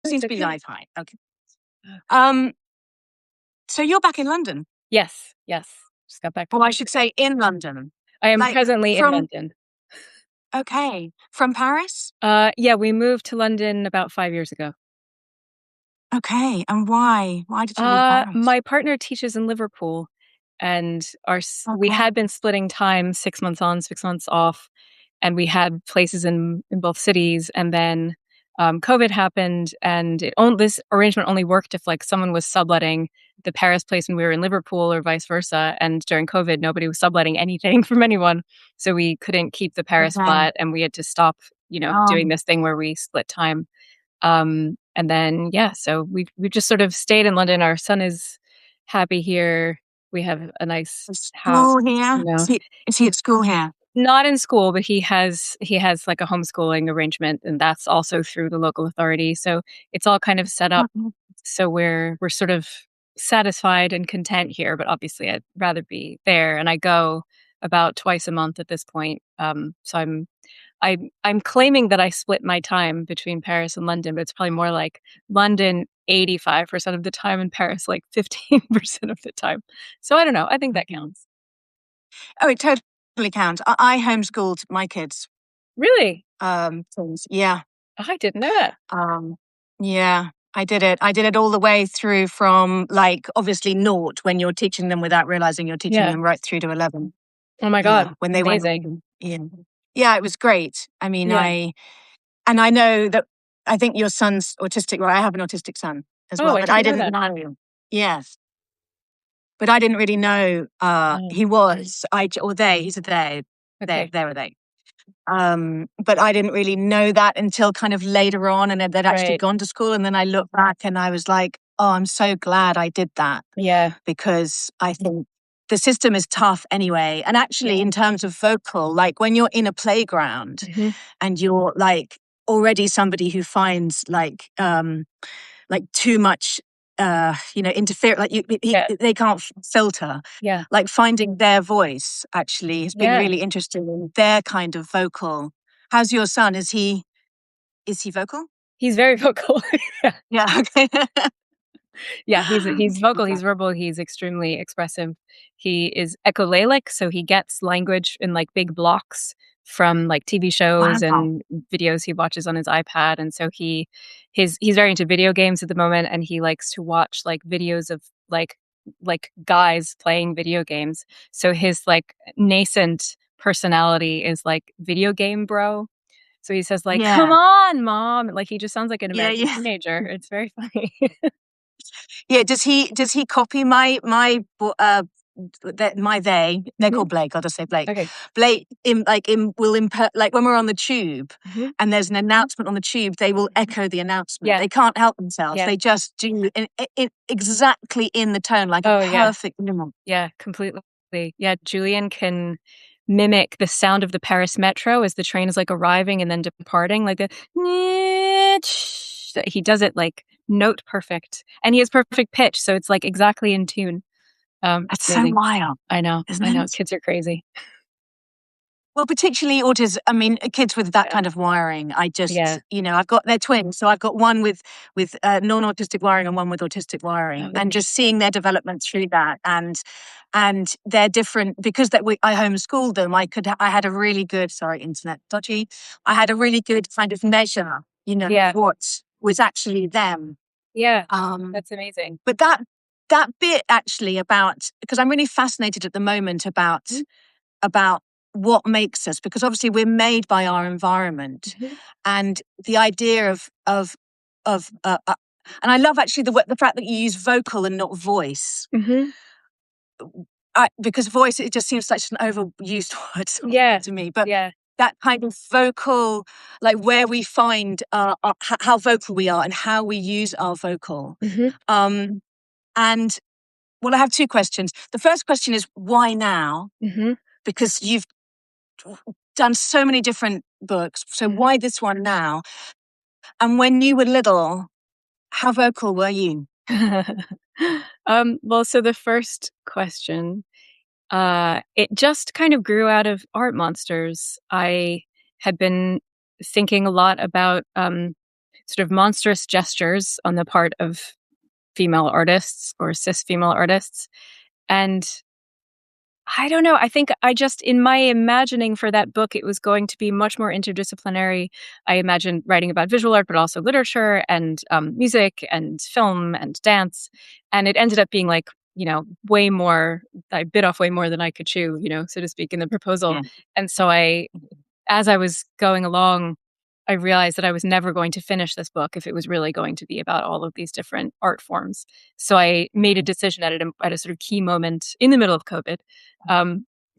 seems to be live. Fine. Okay. Um, so you're back in London? Yes. Just got back. Well, I should say in London. I am presently in London. Okay. From Paris? Yeah, we moved to London about 5 years ago. Okay. And why? Why did you leave Paris? My partner teaches in Liverpool, and we had been splitting time 6 months on, 6 months off, and we had places in both cities. And then COVID happened, and this arrangement only worked if like someone was subletting the Paris place when we were in Liverpool, or vice versa. And during COVID, nobody was subletting anything from anyone, so we couldn't keep the Paris flat, and we had to stop, doing this thing where we split time. And then, so we just sort of stayed in London. Our son is happy here. We have a nice house here. Is he at school here? Not in school, but he has like a homeschooling arrangement, and that's also through the local authority. So it's all kind of set up. So we're sort of satisfied and content here, but obviously I'd rather be there. And I go about twice a month at this point. So I'm claiming that I split my time between Paris and London, but it's probably more like London 85% of the time and Paris like 15% of the time. So I don't know. I think that counts. Oh, it totally counts. I homeschooled my kids. Really? Yeah. I didn't know that. Yeah, I did it. I did it all the way through from like obviously naught when you're teaching them without realizing you're teaching them right through to 11. Oh my God. When they amazing. Yeah, it was great. I mean, I know that I think your son's autistic. Well, I have an autistic son as well, but I didn't know. Yes. But I didn't really know he was. He's a they. Okay. They were they. But I didn't really know that until kind of later on, and they'd actually gone to school. And then I looked back and I was like, oh, I'm so glad I did that. Yeah. Because I think the system is tough anyway. And actually, in terms of vocal, like when you're in a playground and you're like already somebody who finds like too much, interfere, like they can't filter. Yeah. Like finding their voice actually has been really interesting in their kind of vocal. How's your son? Is he vocal? He's very vocal. Yeah. Okay. Yeah, he's vocal, he's verbal, he's extremely expressive. He is echolalic, so he gets language in like big blocks from like TV shows and videos he watches on his iPad. And so he's very into video games at the moment, and he likes to watch like videos of like guys playing video games. So his like nascent personality is like video game bro. So he says like, "Come on, mom!" Like he just sounds like an American teenager. It's very funny. Yeah. Does he copy my they're called Blake. I'll just say Blake. Okay. Blake like when we're on the tube and there's an announcement on the tube, they will echo the announcement. Yeah. They can't help themselves. They just do it exactly in the tone, like a perfect mimic. Yeah, completely. Yeah, Julian can mimic the sound of the Paris metro as the train is like arriving and then departing, like he does it like note perfect, and he has perfect pitch, so it's like exactly in tune. That's so wild. I know. Kids are crazy. Well, particularly autism. I mean, kids with that kind of wiring. I just, I've got, they're twins, so I've got one with non-autistic wiring and one with autistic wiring, and just seeing their development through that, and they're different because I homeschooled them. I had a really good, internet dodgy. I had a really good kind of measure, what was actually them. Yeah, that's amazing. But that bit actually about, because I'm really fascinated at the moment about what makes us, because obviously we're made by our environment, and the idea of and I love actually the fact that you use vocal and not voice, because voice, it just seems such an overused word to me, but that kind of vocal, like where we find how vocal we are and how we use our vocal. And well, I have two questions. The first question is, why now? Because you've done so many different books. So why this one now? And when you were little, how vocal were you? Well, so the first question, it just kind of grew out of Art Monsters. I had been thinking a lot about, sort of monstrous gestures on the part of female artists or cis female artists. And I don't know. I think I just, in my imagining for that book, it was going to be much more interdisciplinary. I imagined writing about visual art, but also literature and music and film and dance. And it ended up being like, way more, I bit off way more than I could chew, so to speak, in the proposal. Yeah. And so as I was going along, I realized that I was never going to finish this book if it was really going to be about all of these different art forms. So I made a decision at a sort of key moment in the middle of COVID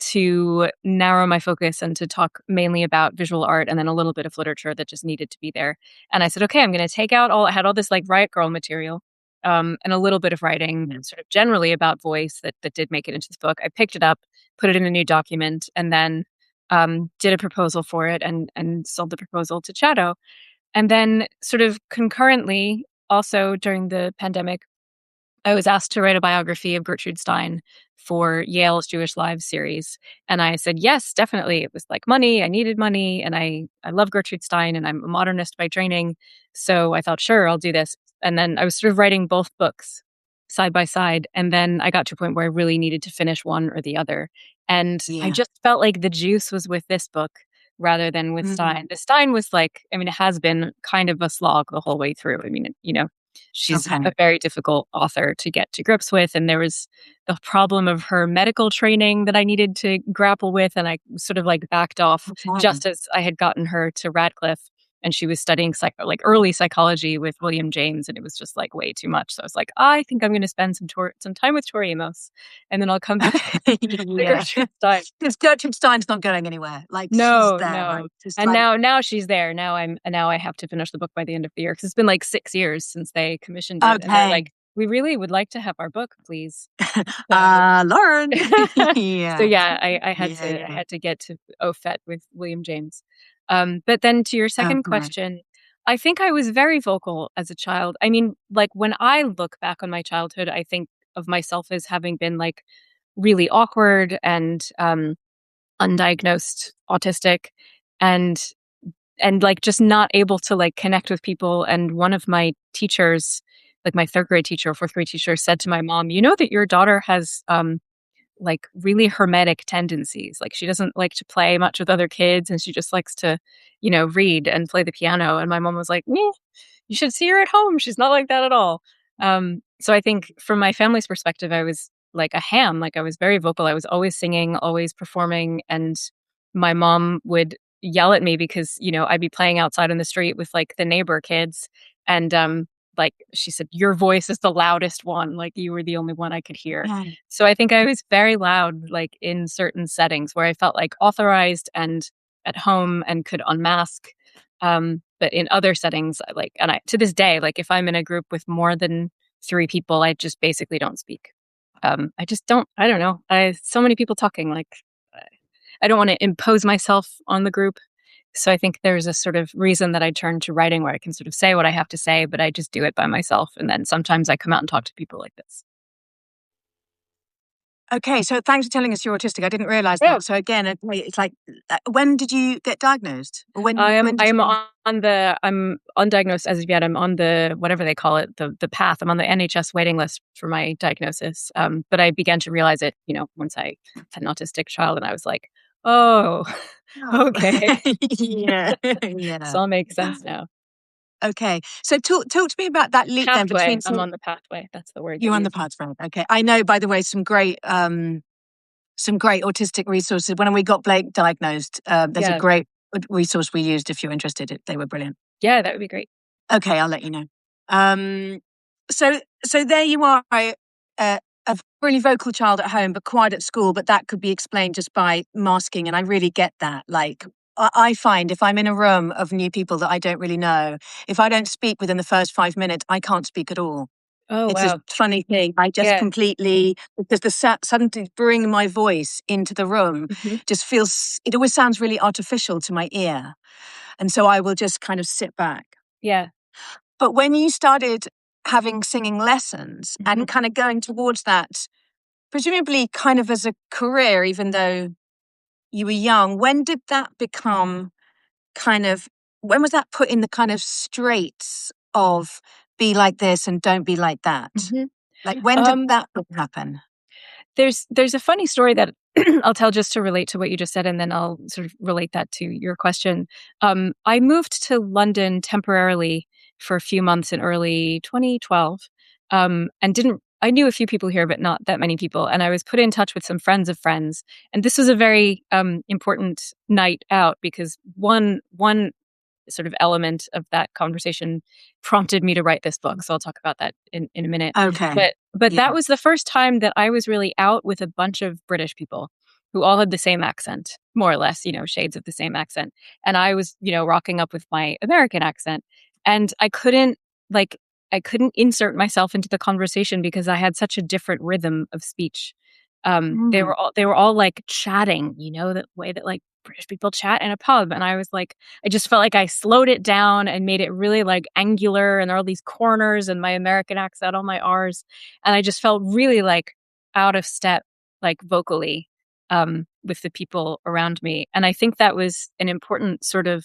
to narrow my focus and to talk mainly about visual art and then a little bit of literature that just needed to be there. And I said, okay, I'm going to take out I had all this like Riot Girl material and a little bit of writing sort of generally about voice that did make it into this book. I picked it up, put it in a new document, and then did a proposal for it and sold the proposal to Chatto. And then sort of concurrently, also during the pandemic, I was asked to write a biography of Gertrude Stein for Yale's Jewish Lives series. And I said, yes, definitely. It was like money. I needed money. And I love Gertrude Stein and I'm a modernist by training. So I thought, sure, I'll do this. And then I was sort of writing both books side by side. And then I got to a point where I really needed to finish one or the other. And I just felt like the juice was with this book rather than with Stein. The Stein was like, it has been kind of a slog the whole way through. She's a very difficult author to get to grips with. And there was the problem of her medical training that I needed to grapple with. And I sort of like backed off just as I had gotten her to Radcliffe. And she was studying early psychology with William James. And it was just like way too much. So I was like, I think I'm going to spend some time with Tori Amos. And then I'll come back to Gertrude Stein. Because Gertrude Stein's not going anywhere. Like, no, she's there. No. And now she's there. Now I have to finish the book by the end of the year. Because it's been like 6 years since they commissioned it. Okay. And they're like, we really would like to have our book, please. Lauren. Yeah. So yeah, I had to get to au fait with William James. But then to your second question, I think I was very vocal as a child. Like when I look back on my childhood, I think of myself as having been like really awkward and undiagnosed autistic and like just not able to like connect with people. And one of my teachers, like my third grade teacher or fourth grade teacher, said to my mom, you know that your daughter has like really hermetic tendencies. Like she doesn't like to play much with other kids and she just likes to, read and play the piano. And my mom was like, you should see her at home. She's not like that at all. So I think from my family's perspective, I was like a ham. Like I was very vocal. I was always singing, always performing. And my mom would yell at me because, I'd be playing outside on the street with like the neighbor kids. And like she said, your voice is the loudest one. Like you were the only one I could hear. Yeah. So I think I was very loud, like in certain settings where I felt like authorized and at home and could unmask. But in other settings, to this day, like if I'm in a group with more than 3 people, I just basically don't speak. I don't know. So many people talking, like I don't want to impose myself on the group. So I think there's a sort of reason that I turned to writing where I can sort of say what I have to say, but I just do it by myself. And then sometimes I come out and talk to people like this. Okay, so thanks for telling us you're autistic. I didn't realize that. So again, it's like, when did you get diagnosed? Or I'm undiagnosed as of yet. I'm on the, whatever they call it, the path. I'm on the NHS waiting list for my diagnosis. But I began to realize it, once I had an autistic child, and I was like, oh, okay. Yeah. This all makes sense now. Okay, so talk to me about that leap pathway. Then between. I'm on the pathway. That's the word. You're on the pathway. Okay, I know. By the way, some great autistic resources. When we got Blake diagnosed, there's a great resource we used. If you're interested, they were brilliant. Yeah, that would be great. Okay, I'll let you know. So there you are, a really vocal child at home, but quiet at school. But that could be explained just by masking, and I really get that. Like, I find if I'm in a room of new people that I don't really know, if I don't speak within the first 5 minutes, I can't speak at all. Oh, it's a funny thing. I just completely, because suddenly bringing my voice into the room just feels, it always sounds really artificial to my ear. And so I will just kind of sit back. Yeah. But when you started having singing lessons and kind of going towards that, presumably kind of as a career, even though you were young, when did that become kind of when was that put in the kind of straits of be like this and don't be like that? Mm-hmm. Like, when did that happen? There's a funny story that I'll tell just to relate to what you just said, and then I'll sort of relate that to your question. I moved to London temporarily for a few months in early 2012, and I knew a few people here, but not that many people. And I was put in touch with some friends of friends, and this was a very important night out because one sort of element of that conversation prompted me to write this book. So I'll talk about that in a minute. Okay. But that was the first time that I was really out with a bunch of British people who all had the same accent, more or less, shades of the same accent. And I was, rocking up with my American accent. And I couldn't insert myself into the conversation because I had such a different rhythm of speech. They were all like chatting, the way that like British people chat in a pub. And I was like, I just felt like I slowed it down and made it really like angular, and there are all these corners and my American accent, all my R's. And I just felt really like out of step, like vocally, with the people around me. And I think that was an important sort of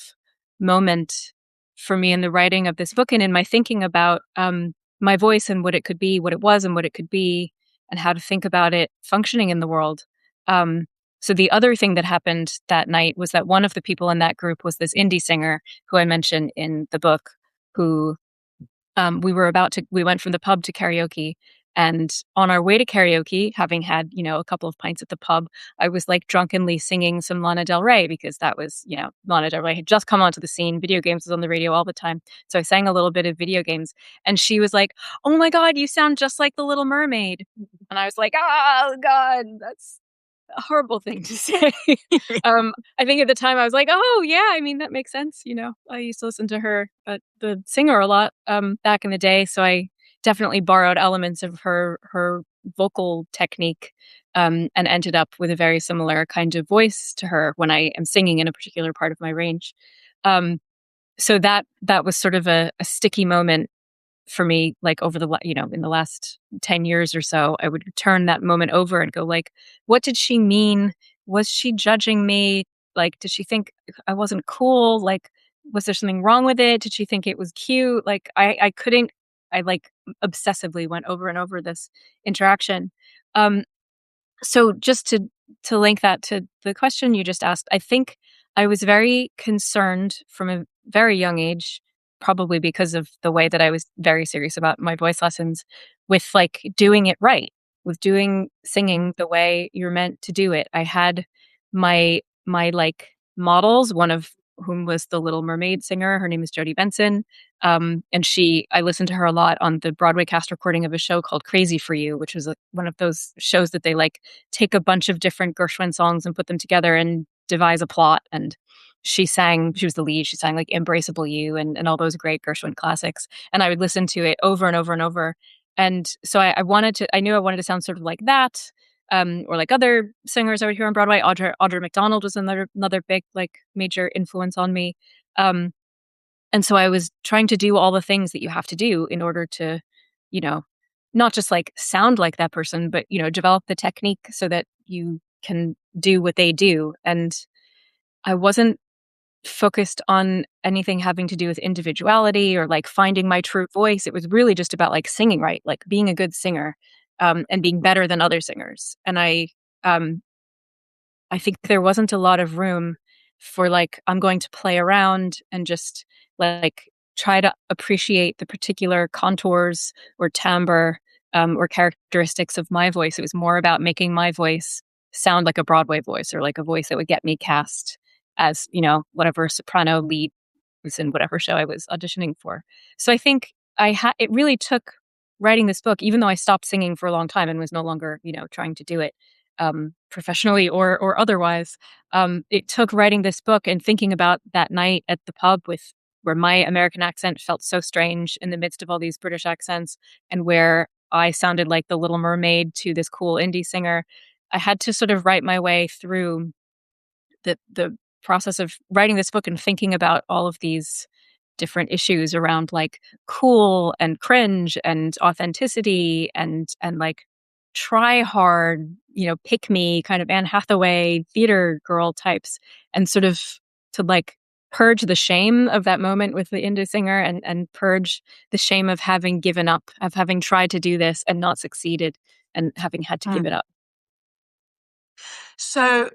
moment for me in the writing of this book and in my thinking about my voice and what it could be, what it was and what it could be, and how to think about it functioning in the world. So the other thing that happened that night was that one of the people in that group was this indie singer who I mentioned in the book, who we went from the pub to karaoke. And on our way to karaoke, having had, a couple of pints at the pub, I was like drunkenly singing some Lana Del Rey because that was, Lana Del Rey had just come onto the scene. Video games was on the radio all the time. So I sang a little bit of video games, and she was like, "Oh my God, you sound just like the Little Mermaid." And I was like, "Oh God, that's a horrible thing to say." I think at the time I was like, "Oh yeah, I mean that makes sense." I used to listen to her, the singer, a lot back in the day, so I definitely borrowed elements of her vocal technique, and ended up with a very similar kind of voice to her when I am singing in a particular part of my range. So that was sort of a sticky moment for me, like over in the last 10 years or so. I would turn that moment over and go like, what did she mean? Was she judging me? Like, did she think I wasn't cool? Like, was there something wrong with it? Did she think it was cute? Like, I couldn't, I like obsessively went over and over this interaction. So just to link that to the question you just asked, I think I was very concerned from a very young age, probably because of the way that I was very serious about my voice lessons, with like doing it right, with doing singing the way you're meant to do it. I had my like models, one of whom was the Little Mermaid singer. Her name is Jodie Benson. And I listened to her a lot on the Broadway cast recording of a show called Crazy for You, which was one of those shows that they like take a bunch of different Gershwin songs and put them together and devise a plot. And she was the lead. She sang like Embraceable You and all those great Gershwin classics. And I would listen to it over and over and over. And so I knew I wanted to sound sort of like that. Or like other singers I would hear on Broadway. Audra McDonald was another big, like, major influence on me. And so I was trying to do all the things that you have to do in order to, not just like sound like that person, but, develop the technique so that you can do what they do. And I wasn't focused on anything having to do with individuality or like finding my true voice. It was really just about like singing right, like being a good singer, and being better than other singers. And I think there wasn't a lot of room for like, I'm going to play around and just like try to appreciate the particular contours or timbre, or characteristics of my voice. It was more about making my voice sound like a Broadway voice, or like a voice that would get me cast as, whatever soprano lead was in whatever show I was auditioning for. So I think it really took writing this book, even though I stopped singing for a long time and was no longer, trying to do it professionally or otherwise. It took writing this book and thinking about that night at the pub where my American accent felt so strange in the midst of all these British accents, and where I sounded like the Little Mermaid to this cool indie singer. I had to sort of write my way through the process of writing this book and thinking about all of these different issues around like cool and cringe and authenticity and like try hard, pick me kind of Anne Hathaway theater girl types, and sort of to like purge the shame of that moment with the indie singer and purge the shame of having given up, of having tried to do this and not succeeded and having had to give it up. So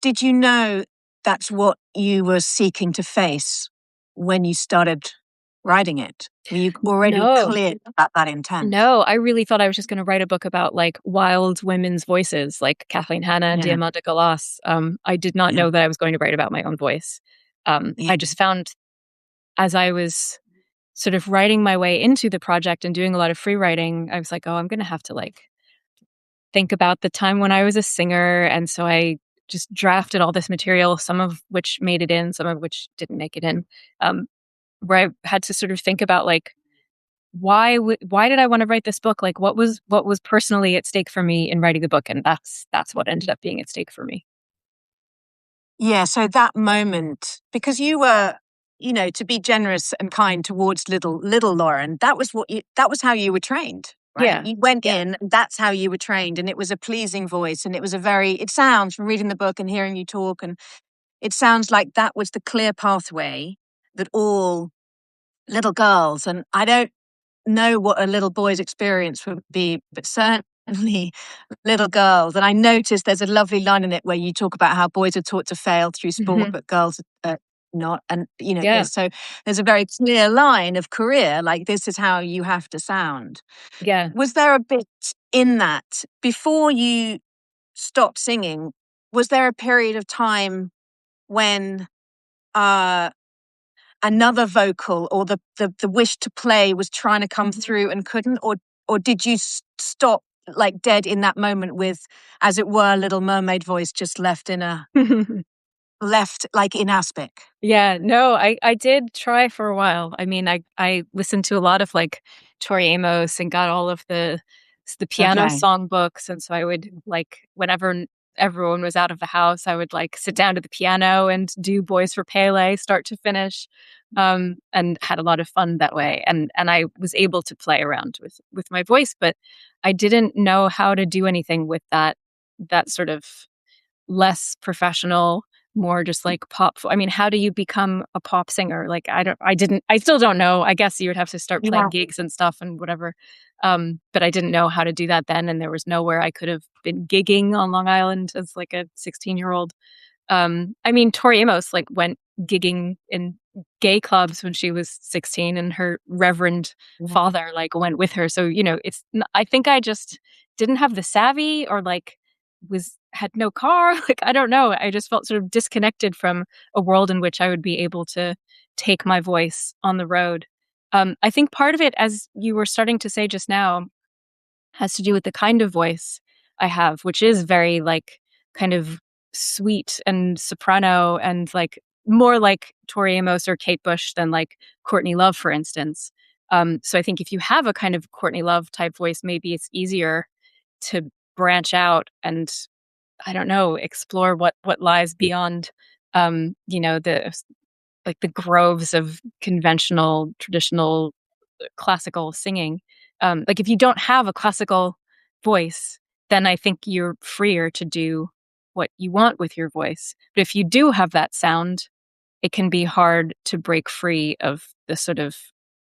did you know that's what you were seeking to face when you started writing it? Were you already clear about that intent? No, I really thought I was just going to write a book about like wild women's voices, like Kathleen Hanna and Diamanda Galas. I did not know that I was going to write about my own voice. I just found, as I was sort of writing my way into the project and doing a lot of free writing, I was like, oh, I'm going to have to like think about the time when I was a singer. And so I just drafted all this material, some of which made it in, some of which didn't make it in, where I had to sort of think about like, why did I want to write this book? Like what was personally at stake for me in writing the book? And that's what ended up being at stake for me. Yeah. So that moment, because you were, you know, to be generous and kind towards little Lauren, that was how you were trained, right? Yeah. You went in, that's how you were trained. And it was a pleasing voice. And it sounds from reading the book and hearing you talk, and it sounds like that was the clear pathway that all little girls, and I don't know what a little boy's experience would be, but certainly little girls. And I noticed there's a lovely line in it where you talk about how boys are taught to fail through sport, but girls are not. And, you know, so there's a very clear line of career, like this is how you have to sound. Yeah. Was there a bit in that before you stopped singing? Was there a period of time when another vocal or the wish to play was trying to come through and couldn't, or did you stop like dead in that moment with, as it were, Little Mermaid voice just left like in aspic? Yeah, no, I did try for a while. I mean, I listened to a lot of like Tori Amos and got all of the piano song books, and so I would like whenever everyone was out of the house, I would like sit down to the piano and do Boys for Pele start to finish, and had a lot of fun that way. And I was able to play around with my voice, but I didn't know how to do anything with that sort of less professional, more just like pop. I mean, how do you become a pop singer? Like, I still don't know. I guess you would have to start playing gigs and stuff and whatever. But I didn't know how to do that then. And there was nowhere I could have been gigging on Long Island as like a 16-year-old. I mean, Tori Amos like went gigging in gay clubs when she was 16, and her reverend father like went with her. So, you know, I think I just didn't have the savvy, or like had no car. Like, I don't know. I just felt sort of disconnected from a world in which I would be able to take my voice on the road. I think part of it, as you were starting to say just now, has to do with the kind of voice I have, which is very like kind of sweet and soprano and like more like Tori Amos or Kate Bush than like Courtney Love, for instance. So I think if you have a kind of Courtney Love type voice, maybe it's easier to branch out and, I don't know, explore what lies beyond, you know, the groves of conventional, traditional, classical singing. Like if you don't have a classical voice, then I think you're freer to do what you want with your voice. But if you do have that sound, it can be hard to break free of the sort of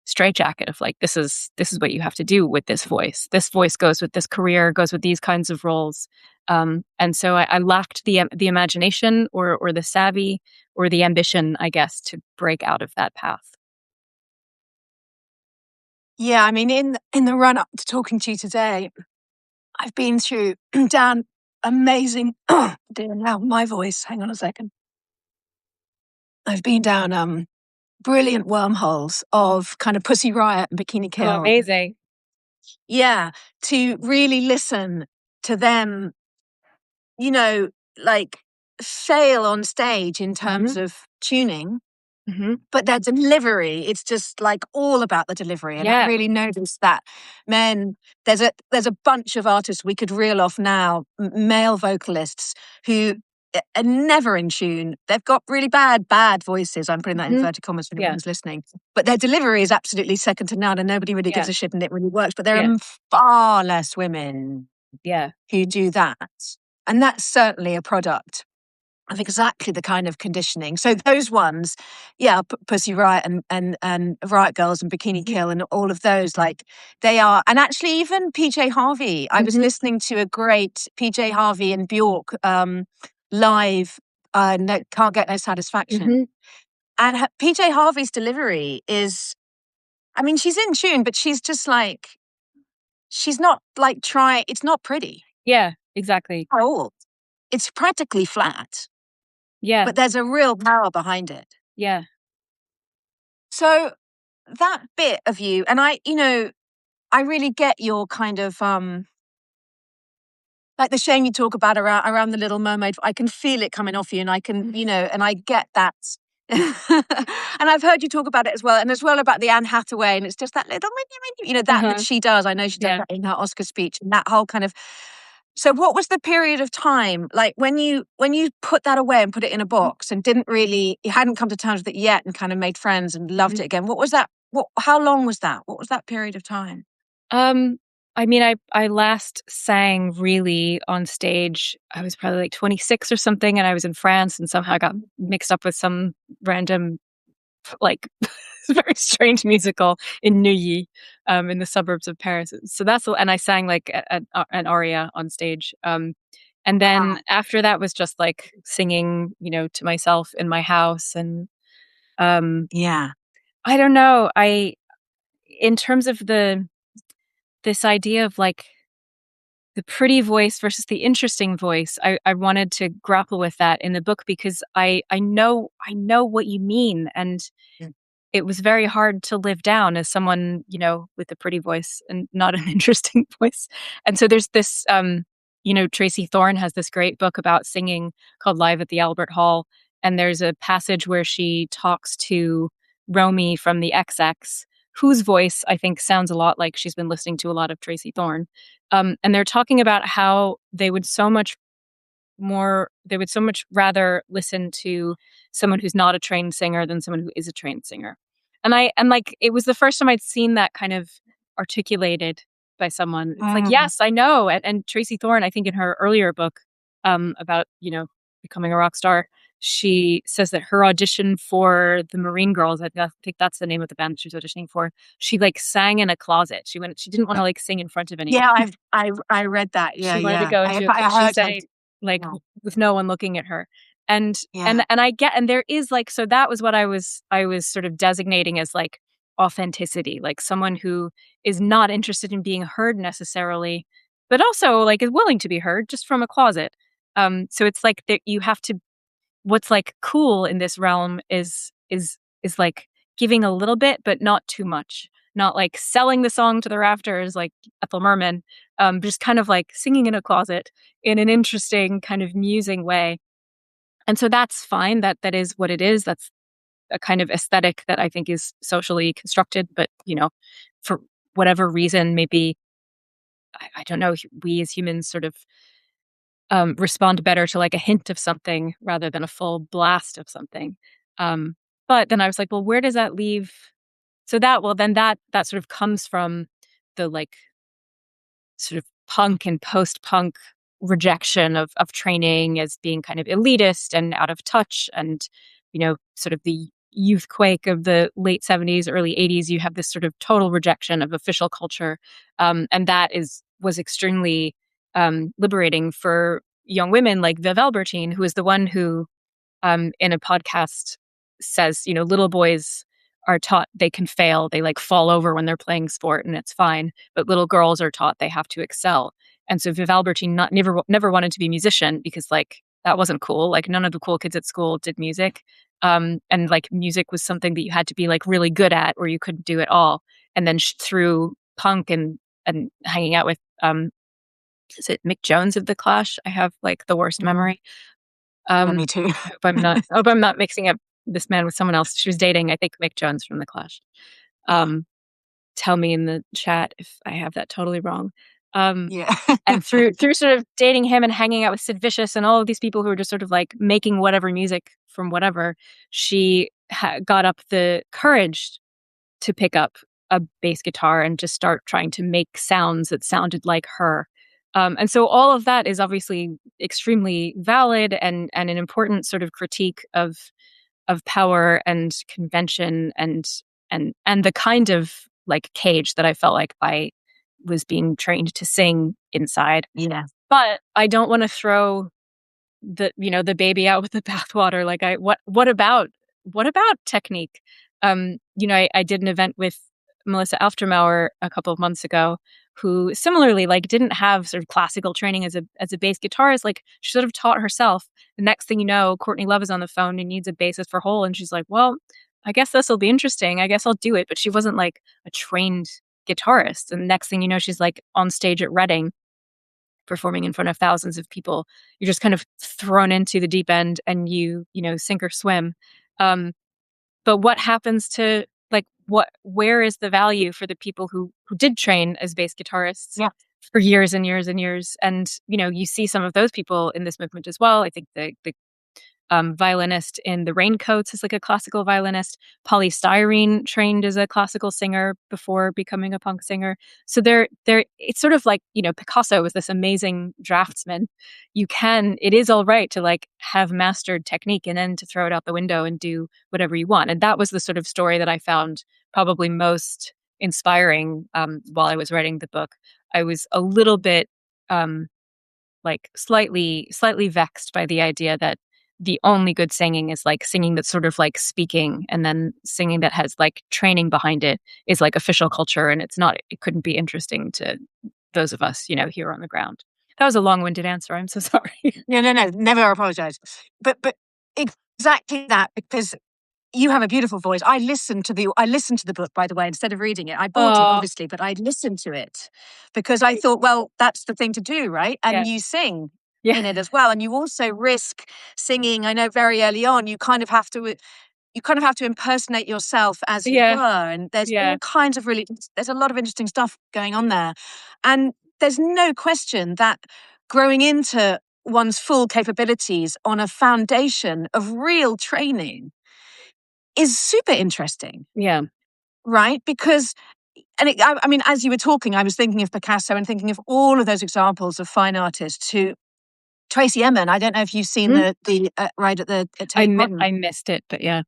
straitjacket of like, this is what you have to do with this voice. This voice goes with this career, goes with these kinds of roles. And so I lacked the imagination or the savvy or the ambition, I guess, to break out of that path. Yeah, I mean, in the run up to talking to you today, I've been through down amazing. Dear, now my voice. Hang on a second. I've been down brilliant wormholes of kind of Pussy Riot and Bikini Kill. Oh, amazing. Yeah, to really listen to them, you know, like fail on stage in terms of tuning. But their delivery, it's just like all about the delivery. And I really noticed that there's a bunch of artists we could reel off now, male vocalists who are never in tune. They've got really bad voices. I'm putting that in inverted commas for anyone's listening. But their delivery is absolutely second to none, and nobody really gives a shit, and it really works. But there are far less women who do that. And that's certainly a product of exactly the kind of conditioning. So those ones, Pussy Riot and Riot Girls and Bikini Kill and all of those, like they are, and actually even PJ Harvey. I was listening to a great PJ Harvey and Bjork live. Can't Get No Satisfaction, and PJ Harvey's delivery is, I mean, she's in tune, but she's just like, she's not like it's not pretty. Yeah, exactly. At all. It's practically flat. Yeah. But there's a real power behind it. Yeah. So that bit of you, and I really get your kind of like the shame you talk about around the Little Mermaid. I can feel it coming off you, and I can, and I get that. And I've heard you talk about it as well, and as well about the Anne Hathaway, and it's just that little, that she does. I know she does that in her Oscar speech, and that whole kind of. So what was the period of time like when you put that away and put it in a box and you hadn't come to terms with it yet and kind of made friends and loved it again? What was that? How long was that? What was that period of time? I mean, I last sang really on stage. I was probably like 26 or something, and I was in France, and somehow I got mixed up with some random, like, very strange musical in Neuilly, in the suburbs of Paris. So and I sang like an aria on stage. And then after that was just like singing, to myself in my house. And I don't know. In terms of this idea of like the pretty voice versus the interesting voice, I wanted to grapple with that in the book because I know what you mean, and it was very hard to live down as someone, with a pretty voice and not an interesting voice. And so there's this, Tracy Thorn has this great book about singing called Live at the Albert Hall. And there's a passage where she talks to Romy from the XX, whose voice I think sounds a lot like she's been listening to a lot of Tracy Thorn. And they're talking about how they would so much rather listen to someone who's not a trained singer than someone who is a trained singer. And like it was the first time I'd seen that kind of articulated by someone. It's like, yes, I know. And Tracy Thorn, I think in her earlier book about, becoming a rock star, she says that her audition for the Marine Girls, I think that's the name of the band that she was auditioning for, she like sang in a closet. She didn't want to like sing in front of anyone. Yeah, I read that. Yeah, she wanted to go into with no one looking at her. And I get, and there is like, so that was what I was sort of designating as like authenticity, like someone who is not interested in being heard necessarily, but also like is willing to be heard just from a closet. So it's like that you have to, what's like cool in this realm is like giving a little bit, but not too much, not like selling the song to the rafters like Ethel Merman, just kind of like singing in a closet in an interesting kind of musing way. And so that's fine. That is what it is. That's a kind of aesthetic that I think is socially constructed, but for whatever reason, maybe I don't know, we as humans sort of respond better to like a hint of something rather than a full blast of something. But then I was like, well, where does that leave? So that sort of comes from the like sort of punk and post-punk rejection of training as being kind of elitist and out of touch, and sort of the youth quake of the late 70s, early 80s. You have this sort of total rejection of official culture, and that was extremely liberating for young women like Viv Albertine, who is the one who in a podcast says, little boys are taught they can fail. They like fall over when they're playing sport and it's fine. But little girls are taught they have to excel. And so Viv Albertine never wanted to be a musician because like that wasn't cool. Like none of the cool kids at school did music. And like music was something that you had to be like really good at or you couldn't do it all. And then through punk and hanging out with, is it Mick Jones of The Clash? I have like the worst memory. Me too. I hope I'm not mixing up this man with someone else. She was dating, I think, Mick Jones from The Clash. Tell me in the chat if I have that totally wrong. And through sort of dating him and hanging out with Sid Vicious and all of these people who are just sort of like making whatever music from whatever, she got up the courage to pick up a bass guitar and just start trying to make sounds that sounded like her. And so all of that is obviously extremely valid and an important sort of critique of power and convention and the kind of like cage that I felt like I was being trained to sing inside. Yeah. But I don't want to throw the baby out with the bathwater. Like what about technique? I did an event with Melissa Alftermauer a couple of months ago, who similarly like didn't have sort of classical training as a bass guitarist. Like she sort of taught herself. The next thing you know, Courtney Love is on the phone and needs a bassist for Hole, and she's like, "Well, I guess this will be interesting. I guess I'll do it." But she wasn't like a trained guitarist. And next thing you know, she's like on stage at Reading performing in front of thousands of people. You're just kind of thrown into the deep end and you sink or swim. But what happens to where is the value for the people who did train as bass guitarists for years and years and years? And, you see some of those people in this movement as well. I think the violinist in the Raincoats is like a classical violinist. Polly Styrene trained as a classical singer before becoming a punk singer. So it's sort of like, Picasso was this amazing draftsman. It is all right to like have mastered technique and then to throw it out the window and do whatever you want. And that was the sort of story that I found probably most inspiring while I was writing the book. I was a little bit like slightly vexed by the idea that the only good singing is like singing that's sort of like speaking, and then singing that has like training behind it is like official culture, and it couldn't be interesting to those of us, here on the ground. That was a long-winded answer. I'm so sorry. No, never apologize. But exactly that, because you have a beautiful voice. I listened to the book, by the way, instead of reading it. I bought it, obviously, but I listened to it because I thought, well, that's the thing to do, right? And you sing in it as well, and you also risk singing. I know very early on, you kind of have to impersonate yourself as you were, and there's all kinds of there's a lot of interesting stuff going on there, and there's no question that growing into one's full capabilities on a foundation of real training is super interesting. Yeah. Right? Because, I mean, as you were talking, I was thinking of Picasso and thinking of all of those examples of fine artists who, Tracy Emin, I don't know if you've seen the right at Tate Modern. I missed it, but yeah.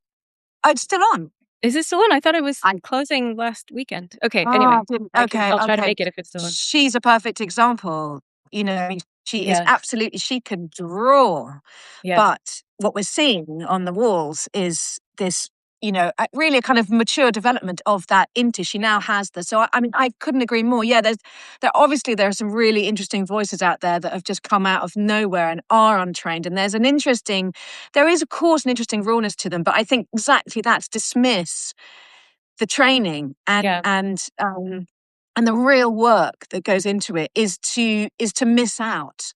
Oh, it's still on. Is it still on? I thought it was closing last weekend. Okay, anyway. I'll try to make it if it's still on. She's a perfect example. She is absolutely, she can draw. Yeah. But what we're seeing on the walls is this, really a kind of mature development of that into. She now has this. So, I mean, I couldn't agree more. Yeah, there are some really interesting voices out there that have just come out of nowhere and are untrained. And there is, of course, an interesting rawness to them. But I think exactly that's dismiss the training and the real work that goes into it is to miss out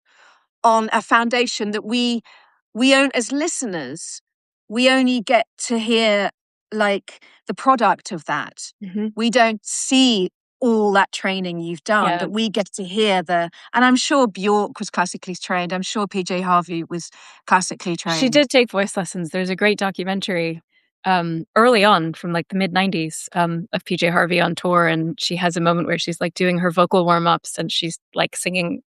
on a foundation that we own as listeners. We only get to hear like the product of that. Mm-hmm. We don't see all that training you've done, but we get to hear and I'm sure Bjork was classically trained. I'm sure PJ Harvey was classically trained. She did take voice lessons. There's a great documentary early on from like the mid-90s of PJ Harvey on tour, and she has a moment where she's like doing her vocal warm-ups and she's like singing,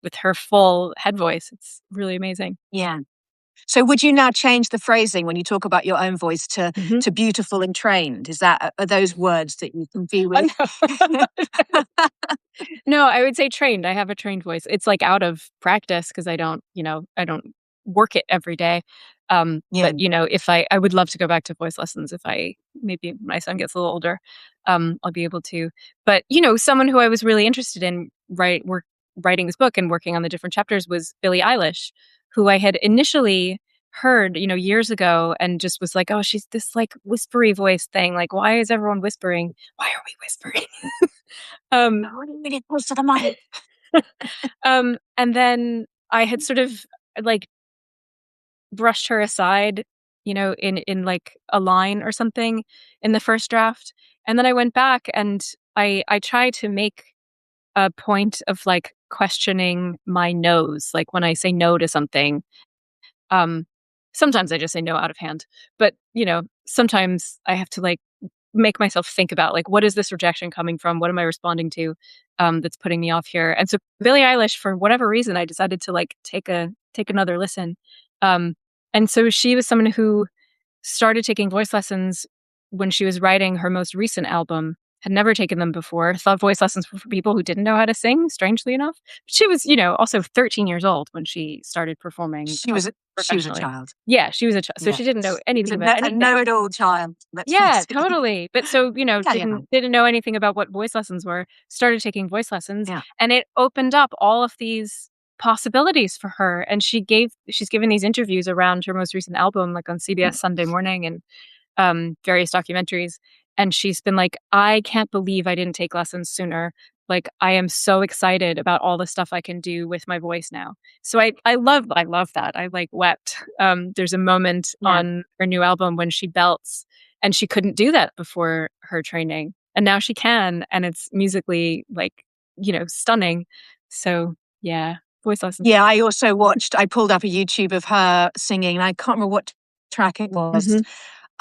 with her full head voice. It's really amazing. Yeah. So would you now change the phrasing when you talk about your own voice to beautiful and trained? Are those words that you can be with? No, I would say trained. I have a trained voice. It's like out of practice because I don't work it every day. But if I would love to go back to voice lessons if maybe my son gets a little older, I'll be able to. But someone who I was really interested in writing this book and working on the different chapters was Billie Eilish, who I had initially heard, years ago, and just was like, oh, she's this like whispery voice thing. Like, why is everyone whispering? Why are we whispering? Really close to the mic. And then I had sort of like brushed her aside, in like a line or something in the first draft. And then I went back and I tried to make a point of like questioning my no's. Like when I say no to something, sometimes I just say no out of hand, but sometimes I have to like make myself think about like, what is this rejection coming from? What am I responding to that's putting me off here? And so Billie Eilish, for whatever reason, I decided to like take another listen. And so she was someone who started taking voice lessons when she was writing her most recent album, had never taken them before, thought voice lessons were for people who didn't know how to sing, strangely enough. But she was, also 13 years old when she started performing She was a professionally. child. Yeah, she was a child. So Yeah. she didn't know anything about anything. A know-it-all child. Yeah, totally. But so, Yeah. didn't know anything about what voice lessons were, started taking voice lessons, Yeah. and it opened up all of these possibilities for her. And she's given these interviews around her most recent album, like on CBS Sunday Morning and various documentaries. And she's been like, I can't believe I didn't take lessons sooner. Like, I am so excited about all the stuff I can do with my voice now. So I love that. I like wept. There's a moment on her new album when she belts, and she couldn't do that before her training. And now she can, and it's musically like, stunning. So yeah, voice lessons. Yeah, I pulled up a YouTube of her singing, and I can't remember what track it was.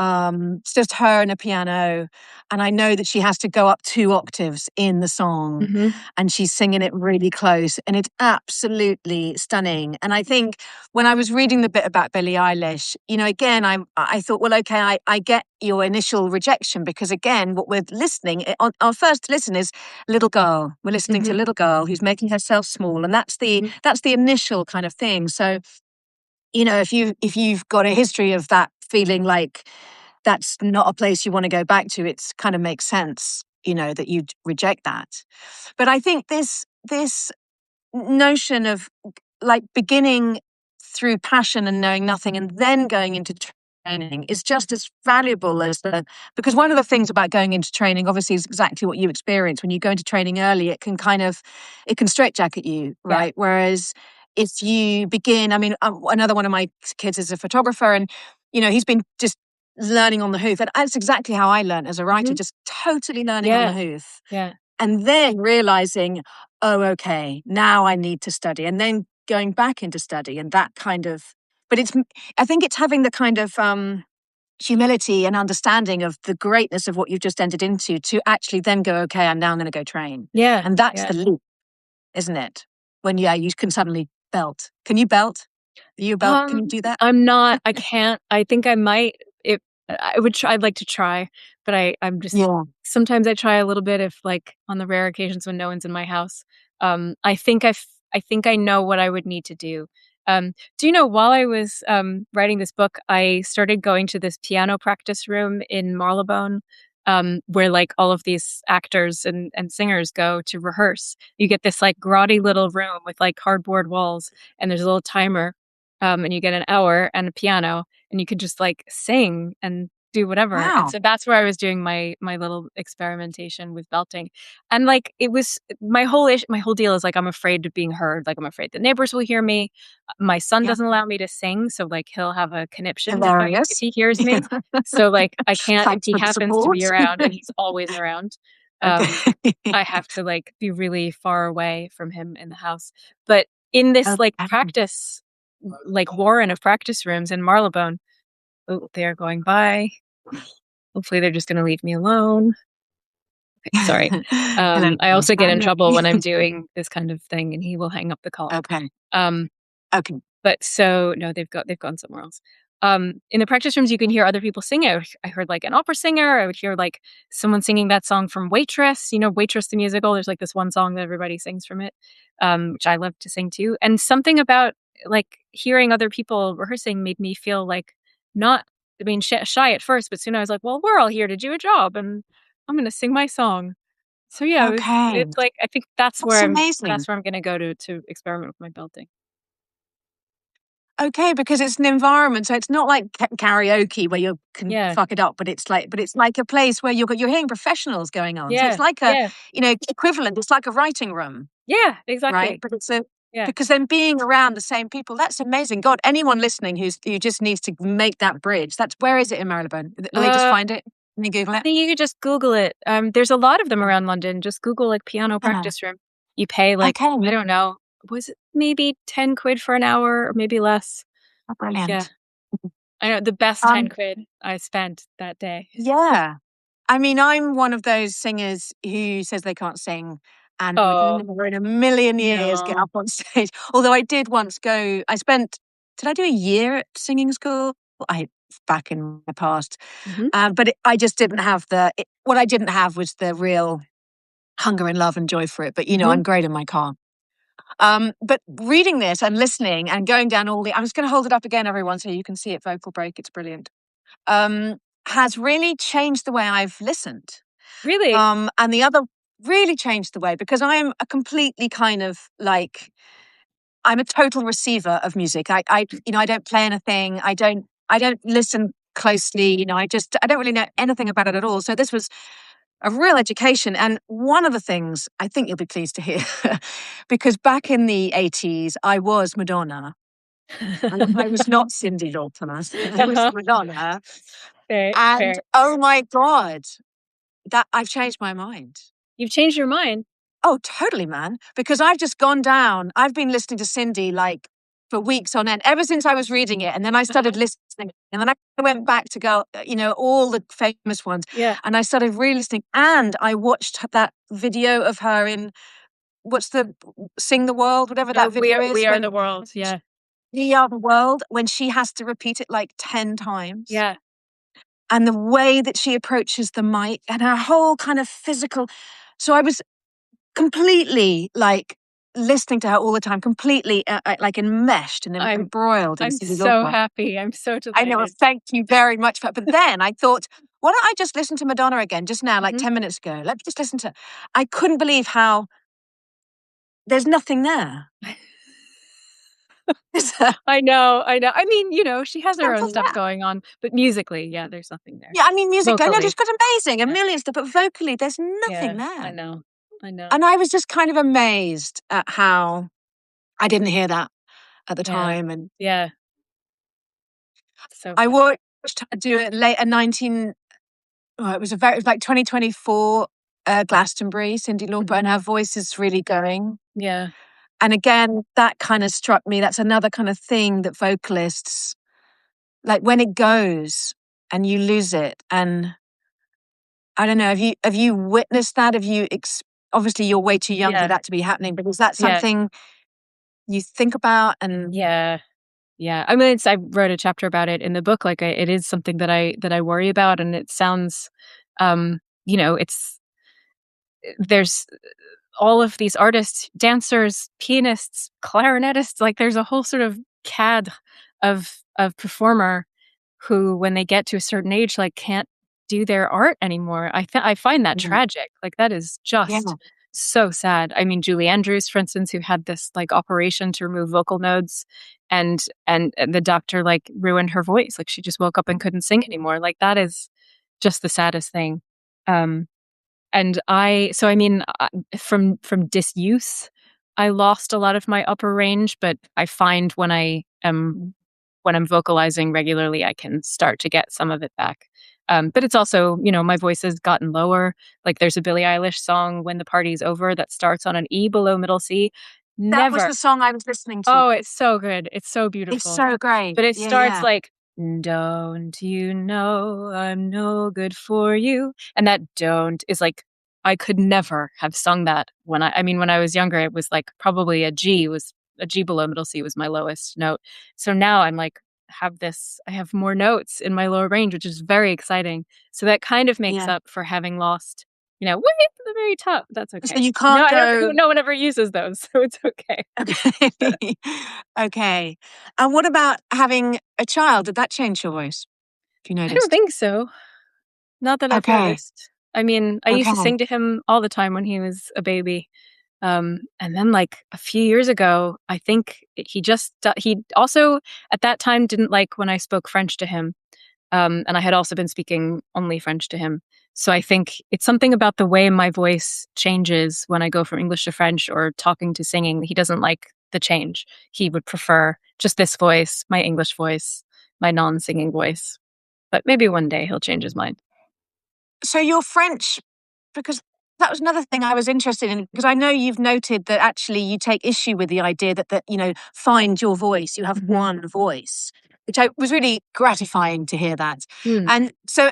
It's just her and a piano, and I know that she has to go up 2 octaves in the song, and she's singing it really close, and it's absolutely stunning. And I think when I was reading the bit about Billie Eilish, again, I thought, well, okay, I get your initial rejection, because again, what we're listening on our first listen is little girl. We're listening to little girl who's making herself small, and that's the initial kind of thing. So, if you've got a history of that feeling like that's not a place you want to go back to, it's kind of makes sense, that you'd reject that. But I think this notion of like beginning through passion and knowing nothing and then going into training is just as valuable as because one of the things about going into training obviously is exactly what you experience. When you go into training early, it can straitjacket you, right? Yeah. Whereas if you begin, another one of my kids is a photographer, and he's been just learning on the hoof, and that's exactly how I learned as a writer, just totally learning on the hoof. Yeah. And then realizing, oh, okay, now I need to study, and then going back into study, and that kind of. But I think it's having the kind of humility and understanding of the greatness of what you've just entered into to actually then go, okay, I'm now going to go train. Yeah. And that's the leap, isn't it? When you can suddenly belt. Can you belt? Are you a belt? Can you do that? I'm not. I can't. I think I might. If I would try, I'd like to try, but I'm just. Yeah. Sometimes I try a little bit if, like, on the rare occasions when no one's in my house. I think I know what I would need to do. Do you know, while I was writing this book, I started going to this piano practice room in Marylebone, where like all of these actors and singers go to rehearse. You get this like grotty little room with like cardboard walls, and there's a little timer, and you get an hour and a piano, and you could just like sing and do whatever. Wow. And so that's where I was doing my little experimentation with belting. And like, it was my whole deal is like, I'm afraid of being heard. Like, I'm afraid the neighbors will hear me. My son doesn't allow me to sing, so like he'll have a conniption if he hears me. So like, I can't, if he happens to be around, and he's always around. I have to like be really far away from him in the house. But in this like practice, like warren of practice rooms in Marylebone, they're going by. Hopefully they're just going to leave me alone. Okay, sorry. I also get in trouble when I'm doing this kind of thing, and he will hang up the call. Okay. Okay. But so no, they've gone somewhere else. In the practice rooms, you can hear other people sing. I heard like an opera singer. I would hear like someone singing that song from Waitress. Waitress the musical. There's like this one song that everybody sings from it, which I love to sing too. And something about like hearing other people rehearsing made me feel like not. Shy at first, but soon I was like, well, we're all here to do a job, and I'm going to sing my song. So yeah, it's like, I think that's where I'm going to go to experiment with my belting. Okay, because it's an environment, so it's not like karaoke where you can fuck it up, but it's like a place where you're hearing professionals going on. So it's like a equivalent. It's like a writing room. Yeah, exactly. Right, but it's because then being around the same people, that's amazing. God, anyone listening who just needs to make that bridge. Where is it in Marylebone? Will they just find it? Can you Google it? I think you could just Google it. There's a lot of them around London. Just Google like piano practice room. You pay like, I don't know, was it maybe 10 quid for an hour or maybe less? Oh, brilliant. Yeah. I know, the best 10 quid I spent that day. Yeah. I mean, I'm one of those singers who says they can't sing and would never in a million years get up on stage. Although I did once did I do a year at singing school? Back in the past. But I just didn't have what I didn't have was the real hunger and love and joy for it. But, I'm great in my car. But reading this and listening and going down I'm just going to hold it up again, everyone, so you can see it, vocal break. It's brilliant. Has really changed the way I've listened. Really? And the other really changed the way, because I'm a completely kind of I'm a total receiver of music. I don't play anything. I don't listen closely. I don't really know anything about it at all. So this was a real education. And one of the things I think you'll be pleased to hear, because back in the 80s, I was Madonna. And I was not Cyndi Lauper. I was Madonna. And oh my God, that I've changed my mind. You've changed your mind? Oh, totally, man. Because I've just gone down. I've been listening to Cyndi for weeks on end, ever since I was reading it. And then I started listening. And then I went back to go, all the famous ones. Yeah. And I started re-listening. And I watched that video of her in, what's the Sing the World, whatever that video is. We Are the World, yeah. We Are the World, when she has to repeat it 10 times. Yeah. And the way that she approaches the mic and her whole kind of physical. So I was completely listening to her all the time, completely enmeshed and embroiled. I'm so happy. I'm so delighted. I know. Thank you very much for that. But then I thought, why don't I just listen to Madonna again just now, 10 minutes ago? Let me just listen to. I couldn't believe how there's nothing there. I know. I mean, she has her own stuff going on, but musically, yeah, there's nothing there. Yeah, I mean, musically, I know she's got amazing, a million stuff, but vocally, there's nothing there. I know. And I was just kind of amazed at how I didn't hear that at the time. And yeah. So I watched her do it late in it was 2024 Glastonbury, Cyndi Lauper, and her voice is really going. Yeah. And again, that kind of struck me. That's another kind of thing that vocalists, when it goes and you lose it. And I don't know, have you witnessed that? Have you, obviously you're way too young for that to be happening, but is that something you think about? And yeah. I mean, I wrote a chapter about it in the book. It is something that I worry about, and it sounds, there's all of these artists, dancers, pianists, clarinetists. There's a whole sort of cadre of performer who, when they get to a certain age, can't do their art anymore. I find that tragic. That is just so sad. I mean, Julie Andrews, for instance, who had this operation to remove vocal nodes, and the doctor ruined her voice. She just woke up and couldn't sing anymore. That is just the saddest thing. And from disuse, I lost a lot of my upper range, but I find when I'm vocalizing regularly, I can start to get some of it back. But it's also, my voice has gotten lower. There's a Billie Eilish song, When the Party's Over, that starts on an E below middle C. That was the song I was listening to. Oh, it's so good. It's so beautiful. It's so great. But it starts don't you know I'm no good for you? And that don't is I could never have sung that when I was younger. It was probably a G below middle C was my lowest note. So now I'm I have more notes in my lower range, which is very exciting. So that kind of makes up for having lost, way at the very top. That's okay. So you can't no one ever uses those, so it's okay. Okay. Okay. And what about having a child? Did that change your voice? Have you noticed? I don't think so. Not that I've noticed. I mean, I used to sing to him all the time when he was a baby. And then a few years ago, I think he also at that time didn't like when I spoke French to him. And I had also been speaking only French to him. So I think it's something about the way my voice changes when I go from English to French or talking to singing. He doesn't like the change. He would prefer just this voice, my English voice, my non-singing voice. But maybe one day he'll change his mind. So you're French, because that was another thing I was interested in, because I know you've noted that actually you take issue with the idea that find your voice. You have one voice, which was really gratifying to hear that. And so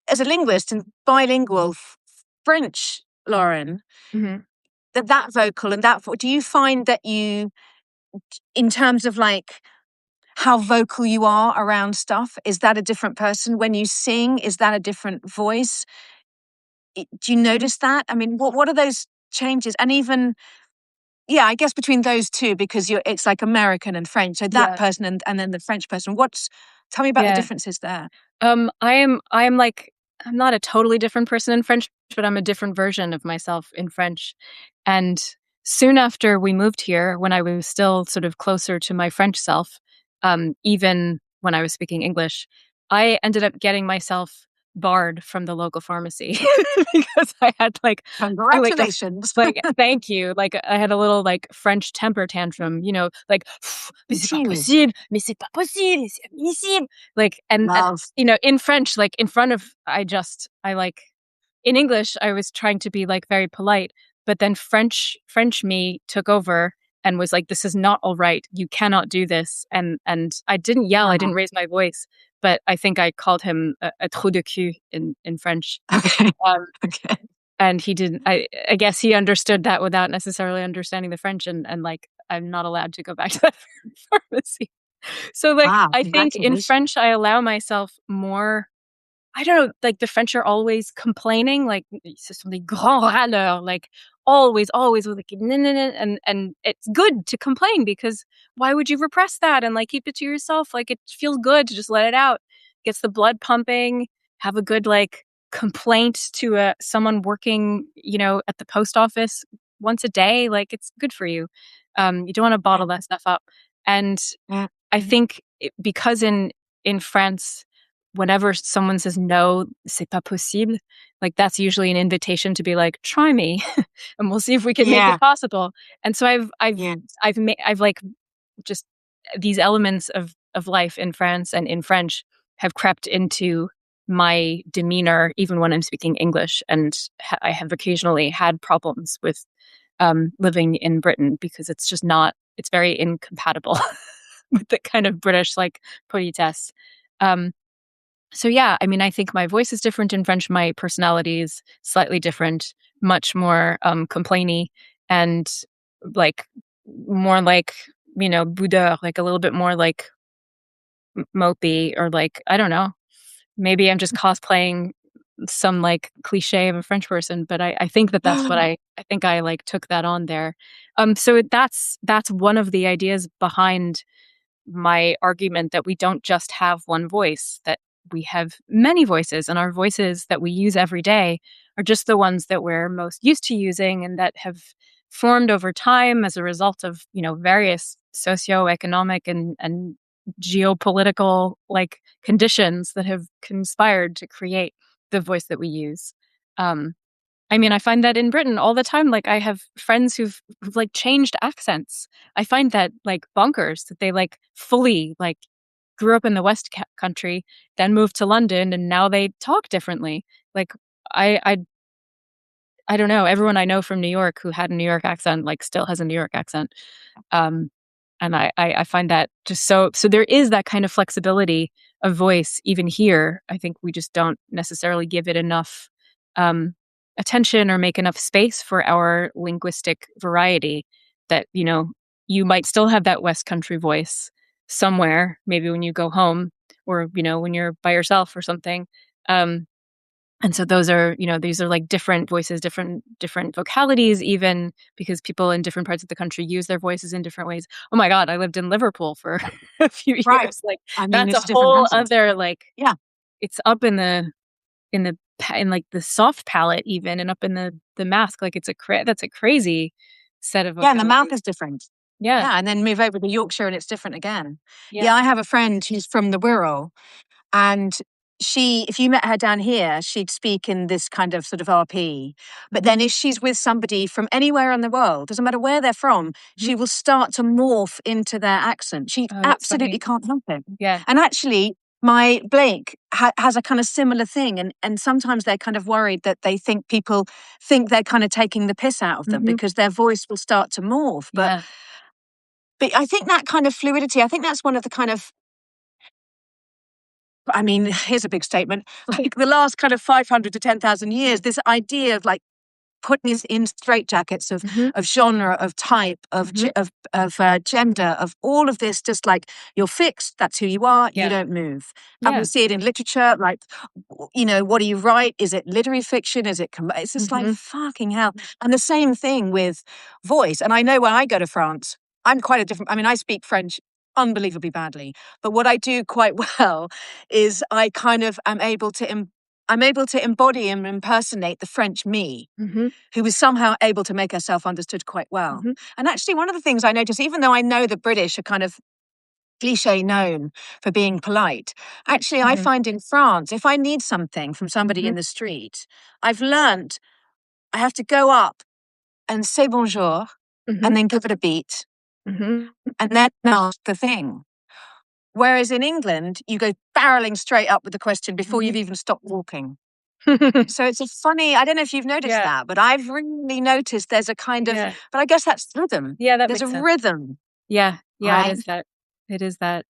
as a linguist and bilingual French, Lauren, that vocal and that, do you find that you, in terms of like how vocal you are around stuff, is that a different person? When you sing, is that a different voice? Do you notice that? I mean, what are those changes? And even, yeah, I guess between those two, because it's like American and French. So that person and then the French person. Tell me about the differences there. I am like, I'm not a totally different person in French, but I'm a different version of myself in French. And soon after we moved here, when I was still sort of closer to my French self, even when I was speaking English, I ended up getting myself barred from the local pharmacy because I had like congratulations, like thank you, like I had a little like French temper tantrum, like mais c'est pas possible, mais c'est pas possible, c'est admissible, like and in French, like in front of I like in English I was trying to be like very polite, but then French me took over and was like, this is not all right, you cannot do this, and I didn't yell, I didn't raise my voice, but I think I called him a trou de cul in French. Okay. And he didn't. I guess he understood that without necessarily understanding the French, and like I'm not allowed to go back to that pharmacy. So like I think in French I allow myself more. I don't know, like the French are always complaining, like ce sont des grands râleurs, like always with like and it's good to complain because why would you repress that and like keep it to yourself? Like it feels good to just let it out. Gets the blood pumping, have a good like complaint to someone working, at the post office once a day, like it's good for you. You don't want to bottle that stuff up. And I think because in France, whenever someone says no, c'est pas possible, like that's usually an invitation to be like, try me, and we'll see if we can make it possible. And so I've like just these elements of life in France and in French have crept into my demeanor, even when I'm speaking English. And I have occasionally had problems with living in Britain because it's just not. It's very incompatible with the kind of British like politesse. So yeah, I mean, I think my voice is different in French. My personality is slightly different, much more complainy and like more like, boudeur, like a little bit more like mopey, or like, I don't know, maybe I'm just cosplaying some like cliche of a French person, but I think that's what I think I like took that on there. So that's one of the ideas behind my argument that we don't just have one voice, that we have many voices, and our voices that we use every day are just the ones that we're most used to using and that have formed over time as a result of, various socioeconomic and geopolitical like conditions that have conspired to create the voice that we use. I mean, I find that in Britain all the time. Like, I have friends who've like changed accents. I find that like bonkers that they like fully like grew up in the West Country, then moved to London, and now they talk differently. Like, I don't know. Everyone I know from New York who had a New York accent like still has a New York accent. And I find that just so there is that kind of flexibility of voice even here. I think we just don't necessarily give it enough attention or make enough space for our linguistic variety, that, you might still have that West Country voice somewhere, maybe when you go home or, when you're by yourself or something. And so those are, these are like different voices, different vocalities, even because people in different parts of the country use their voices in different ways. Oh my God, I lived in Liverpool for a few years. Like, I mean, that's a whole other, like, it's up in like the soft palate even, and up in the mask. Like it's that's a crazy set of vocabulary. And the mouth is different. And then move over to Yorkshire and it's different again. I have a friend who's from the Wirral, and if you met her down here, she'd speak in this kind of sort of RP. But then if she's with somebody from anywhere in the world, doesn't matter where they're from, she will start to morph into their accent. She absolutely can't help it. And actually, my Blake has a kind of similar thing. And sometimes they're kind of worried that they think people think they're kind of taking the piss out of them because their voice will start to morph. But I think that kind of fluidity, I think that's one of the kind of I mean, here's a big statement. Like the last kind of 500 to 10,000 years, this idea of like putting us in straitjackets of genre, of type, of gender, of all of this, just like you're fixed, that's who you are, you don't move. And we see it in literature, like, you know, what do you write? Is it literary fiction? Is it, it's just like fucking hell. And the same thing with voice. And I know when I go to France, I'm quite a different, I mean, I speak French unbelievably badly, but what I do quite well is I kind of am able to I'm able to embody and impersonate the French me, who was somehow able to make herself understood quite well. And actually, one of the things I notice, even though I know the British are kind of cliche known for being polite, actually, I find in France, if I need something from somebody in the street, I've learned I have to go up and say bonjour and then give it a beat and then ask the thing. Whereas in England, you go barreling straight up with the question before you've even stopped walking. So it's a funny, I don't know if you've noticed that, but I've really noticed there's a kind of, but I guess that's rhythm. Yeah, there's a sense. rhythm. Yeah, right? it is that. It is that.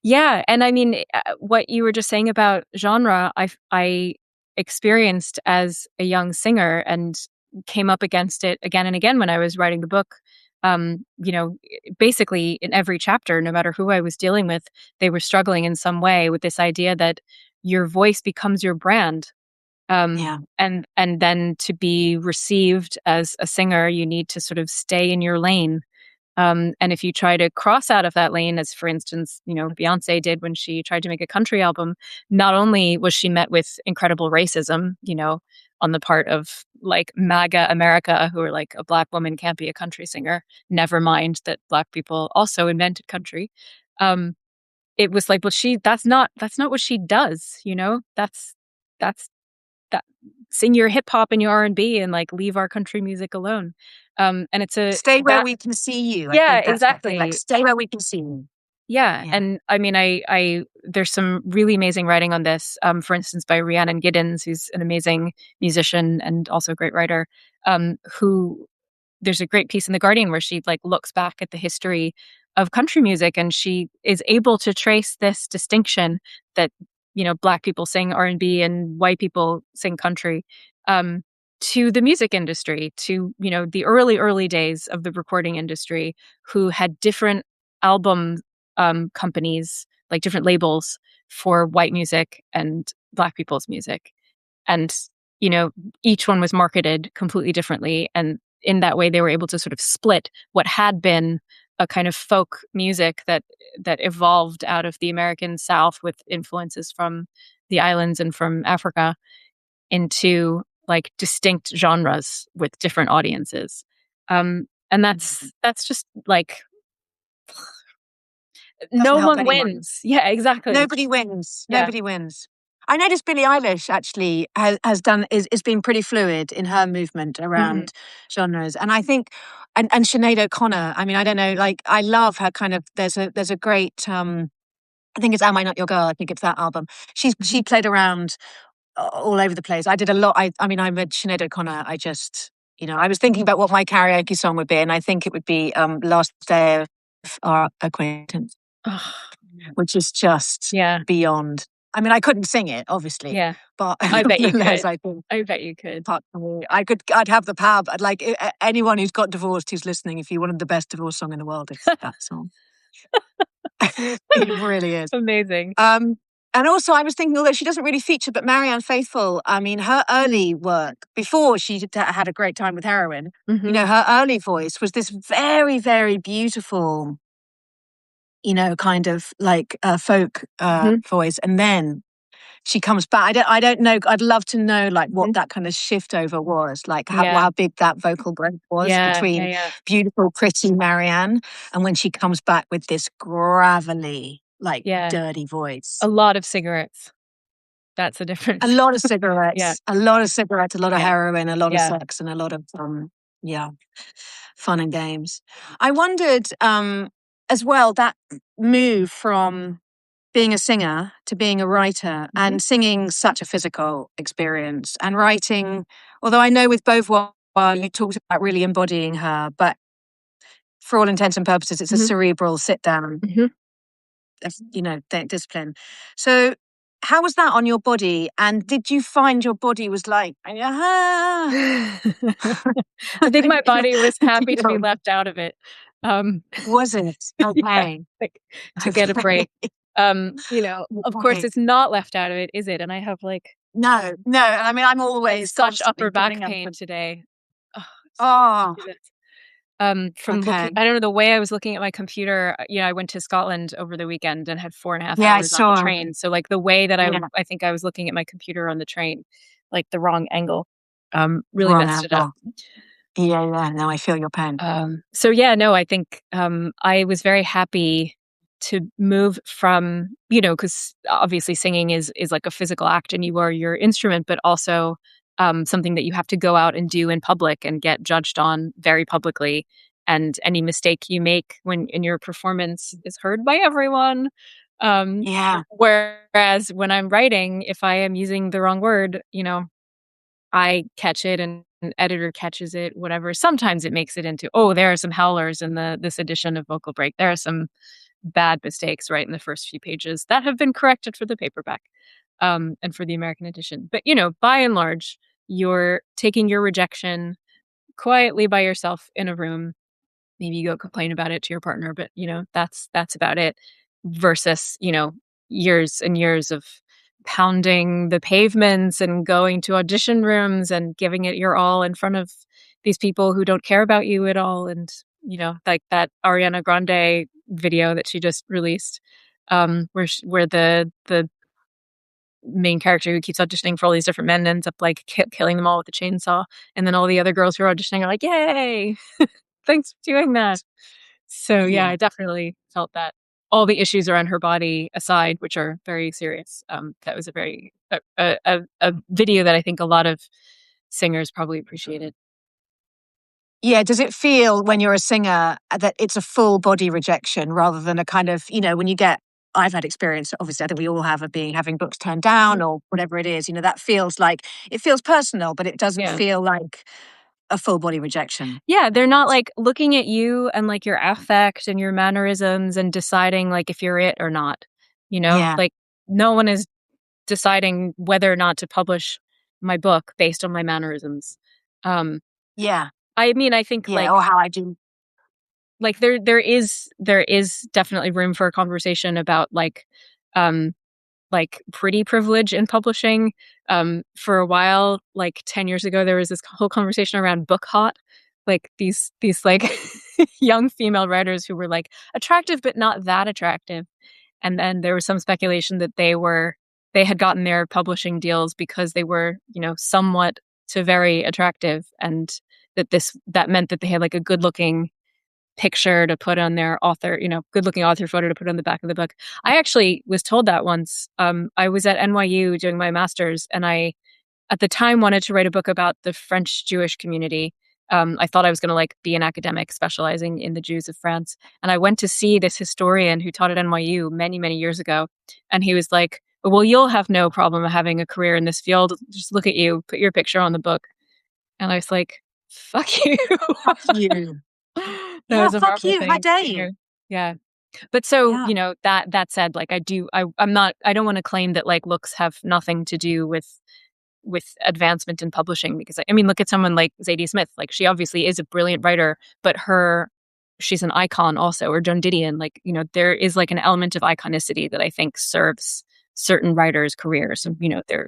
Yeah, and I mean, what you were just saying about genre, I experienced as a young singer and came up against it again and again when I was writing the book. You know, basically in every chapter, no matter who I was dealing with, they were struggling in some way with this idea that your voice becomes your brand. And then to be received as a singer, you need to sort of stay in your lane. And if you try to cross out of that lane, as for instance, you know, Beyonce did when she tried to make a country album, not only was she met with incredible racism, you know, on the part of like MAGA America, who are like, a Black woman can't be a country singer, never mind that Black people also invented country. It was like, well, that's not what she does, you know, that's that sing your hip hop and your R&B and like leave our country music alone. And it's stay where we can see you. Yeah, I think that's exactly. like stay where we can see you. Yeah. And I mean, I there's some really amazing writing on this. For instance, by Rhiannon Giddens, who's an amazing musician and also a great writer. Who there's a great piece in The Guardian where she like looks back at the history of country music, and she is able to trace this distinction that, you know, Black people sing R&B and white people sing country, to the music industry, to, you know, the early days of the recording industry, who had different album companies, like different labels for white music and Black people's music. And, you know, each one was marketed completely differently. And in that way, they were able to sort of split what had been a kind of folk music that evolved out of the American South with influences from the islands and from Africa into like distinct genres with different audiences. And that's just like no one wins. Yeah, exactly. Nobody wins. Nobody wins. I noticed Billie Eilish actually has done is been pretty fluid in her movement around genres, and I think, and Sinead O'Connor. I mean, I don't know, like I love her kind of. There's a great. I think it's "Am I Not Your Girl?" I think it's that album. She played around all over the place. I did a lot. I mean, I'm a Sinead O'Connor. I just, you know, I was thinking about what my karaoke song would be, and I think it would be "Last Day of Our Acquaintance." Which is just beyond. I mean, I couldn't sing it, obviously. But I bet you could. I bet you could. I'd have the power. But like anyone who's got divorced who's listening, if you wanted the best divorce song in the world, it's that song. It really is amazing. And also, I was thinking, although she doesn't really feature, but Marianne Faithfull, I mean, her early work, before she had a great time with heroin, you know, her early voice was this very, very beautiful, you know, kind of like folk voice. And then she comes back. I don't know. I'd love to know like what that kind of shift over was, like how big that vocal growth was between beautiful, pretty Marianne and when she comes back with this gravelly, like dirty voice. A lot of cigarettes. That's the difference. A lot of cigarettes. A lot of cigarettes, a lot of heroin, a lot of sex, and a lot of fun and games. I wondered as well, that move from being a singer to being a writer, and singing such a physical experience, and writing, although I know with Beauvoir you talked about really embodying her, but for all intents and purposes it's a cerebral sit down, you know, discipline. So how was that on your body? And did you find your body was like, I think my body was happy to be left out of it. Was it? Okay. Yeah, like to get a break. Of course it's not left out of it, is it? And I have like no. I mean, I'm always such upper back pain today. Oh. From looking, I don't know, the way I was looking at my computer, I went to Scotland over the weekend and had 4.5 hours on the train. So like the way that I think I was looking at my computer on the train, like the wrong angle, really messed it up. Yeah. No, I feel your pain. I think I was very happy to move from, because obviously singing is like a physical act and you are your instrument, but also something that you have to go out and do in public and get judged on very publicly. And any mistake you make when in your performance is heard by everyone. Whereas when I'm writing, if I am using the wrong word, I catch it and an editor catches it, whatever. Sometimes it makes it into, there are some howlers in this edition of Vocal Break. There are some bad mistakes right in the first few pages that have been corrected for the paperback and for the American edition. But, by and large, you're taking your rejection quietly by yourself in a room. Maybe you go complain about it to your partner, but, that's about it. Versus, years and years of pounding the pavements and going to audition rooms and giving it your all in front of these people who don't care about you at all. And, like that Ariana Grande video that she just released, where the main character who keeps auditioning for all these different men ends up like killing them all with a chainsaw. And then all the other girls who are auditioning are like, yay, thanks for doing that. So I definitely felt that. All the issues around her body aside, which are very serious, that was a very a video that I think a lot of singers probably appreciated. Yeah, does it feel when you're a singer that it's a full body rejection rather than a kind of, when you get, I've had experience, obviously I think we all have, of having books turned down or whatever it is, that feels like, it feels personal, but it doesn't feel like a full body rejection. Yeah, they're not like looking at you and like your affect and your mannerisms and deciding like if you're it or not. Like no one is deciding whether or not to publish my book based on my mannerisms. I mean, I think like, or how I do. Like there is definitely room for a conversation about like pretty privilege in publishing. For a while, like 10 years ago, there was this whole conversation around book hot, like these like young female writers who were like attractive but not that attractive. And then there was some speculation that they had gotten their publishing deals because they were, somewhat to very attractive, and that meant that they had like a good looking picture to put on their author, good looking author photo to put on the back of the book. I actually was told that once. I was at NYU doing my master's, and I, at the time, wanted to write a book about the French Jewish community. I thought I was going to like be an academic specializing in the Jews of France. And I went to see this historian who taught at NYU many, many years ago. And he was like, well, you'll have no problem having a career in this field. Just look at you, put your picture on the book. And I was like, fuck you. Fuck you. Fuck you. How dare you? Yeah. But so, that said, like I don't want to claim that like looks have nothing to do with advancement in publishing, because I mean, look at someone like Zadie Smith. Like she obviously is a brilliant writer, but she's an icon also, or Joan Didion. Like, there is like an element of iconicity that I think serves certain writers' careers. And,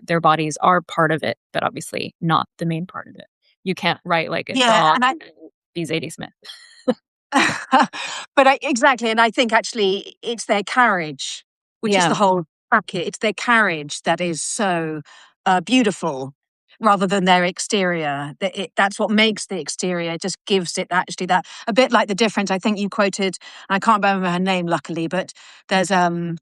their bodies are part of it, but obviously not the main part of it. You can't write like a dog and be Zadie Smith. But exactly. And I think actually it's their carriage, which is the whole bracket. It's their carriage that is so beautiful rather than their exterior. That's what makes the exterior, just gives it actually that, a bit like the difference. I think you quoted, I can't remember her name luckily, but there's a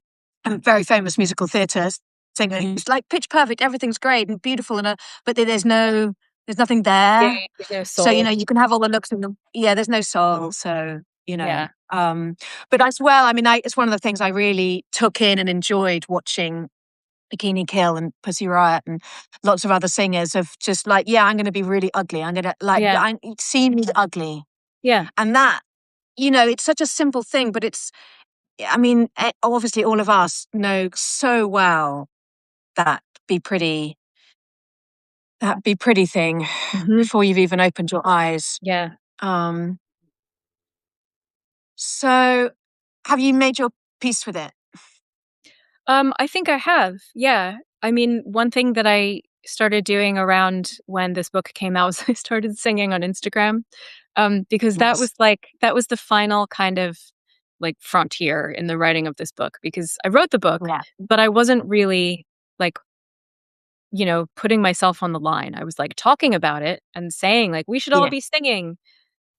very famous musical theatre singer who's like pitch perfect, everything's great and beautiful, but there's nothing there. There's no soul. So, you can have all the looks in there's no soul. So, but as well, I mean, it's one of the things I really took in and enjoyed watching Bikini Kill and Pussy Riot and lots of other singers, of just like, I'm going to be really ugly. I'm going to see me ugly. Yeah. And that, it's such a simple thing, but I mean, obviously all of us know so well that'd be pretty thing before you've even opened your eyes. Yeah. So have you made your peace with it? I think I have. Yeah. I mean, one thing that I started doing around when this book came out was I started singing on Instagram. Because that Yes. was the final kind of like frontier in the writing of this book, because I wrote the book, Yeah. but I wasn't really like, putting myself on the line. I was like talking about it and saying like, we should all Yeah. be singing.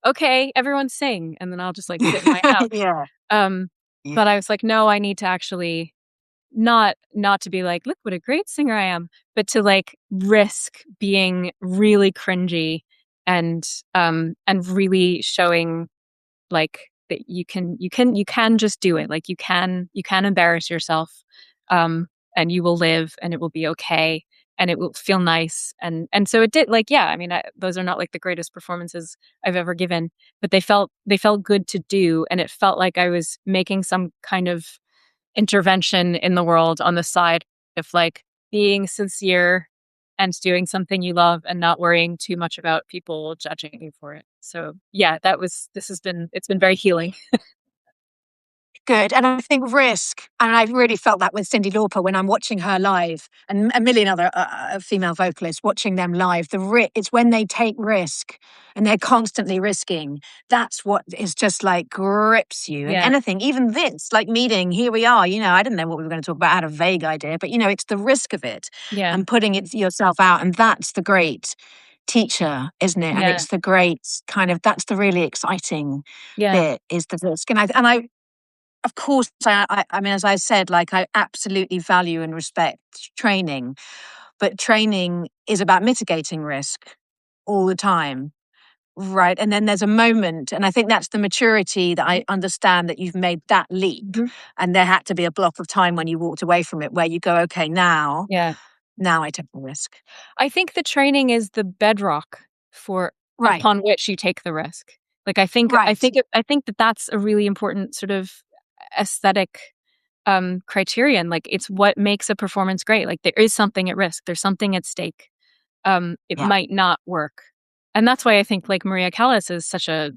Okay, everyone sing. And then I'll just like sit in my house. Yeah. Um, Yeah. but I was like, no, I need to actually not to be like, look what a great singer I am, but to like risk being really cringy and really showing like that you can just do it. Like you can embarrass yourself, and you will live and it will be okay and it will feel nice. And so it did, like, yeah, I mean, those are not like the greatest performances I've ever given, but they felt good to do. And it felt like I was making some kind of intervention in the world on the side of like being sincere and doing something you love and not worrying too much about people judging you for it. So yeah, it's been very healing. Good. And I think risk, and I've really felt that with Cyndi Lauper when I'm watching her live, and a million other female vocalists watching them live. It's when they take risk and they're constantly risking. That's what is just like grips you. And Yeah. anything, even this, like meeting, here we are. I didn't know what we were going to talk about. I had a vague idea, but it's the risk of it Yeah. and putting it yourself out. And that's the great teacher, isn't it? And Yeah. it's the great that's the really exciting Yeah. bit, is the risk. And I of course, I mean, as I said, like, I absolutely value and respect training, but training is about mitigating risk all the time, right? And then there's a moment, and I think that's the maturity that I understand, that you've made that leap, and there had to be a block of time when you walked away from it where you go, okay, now Yeah. I take the risk. I think the training is the bedrock for Right, upon which you take the risk. Like right, I think that that's a really important sort of aesthetic criterion. Like it's what makes a performance great. Like there is something at risk. There's something at stake. It yeah. might not work. And that's why I think like Maria Callas is such a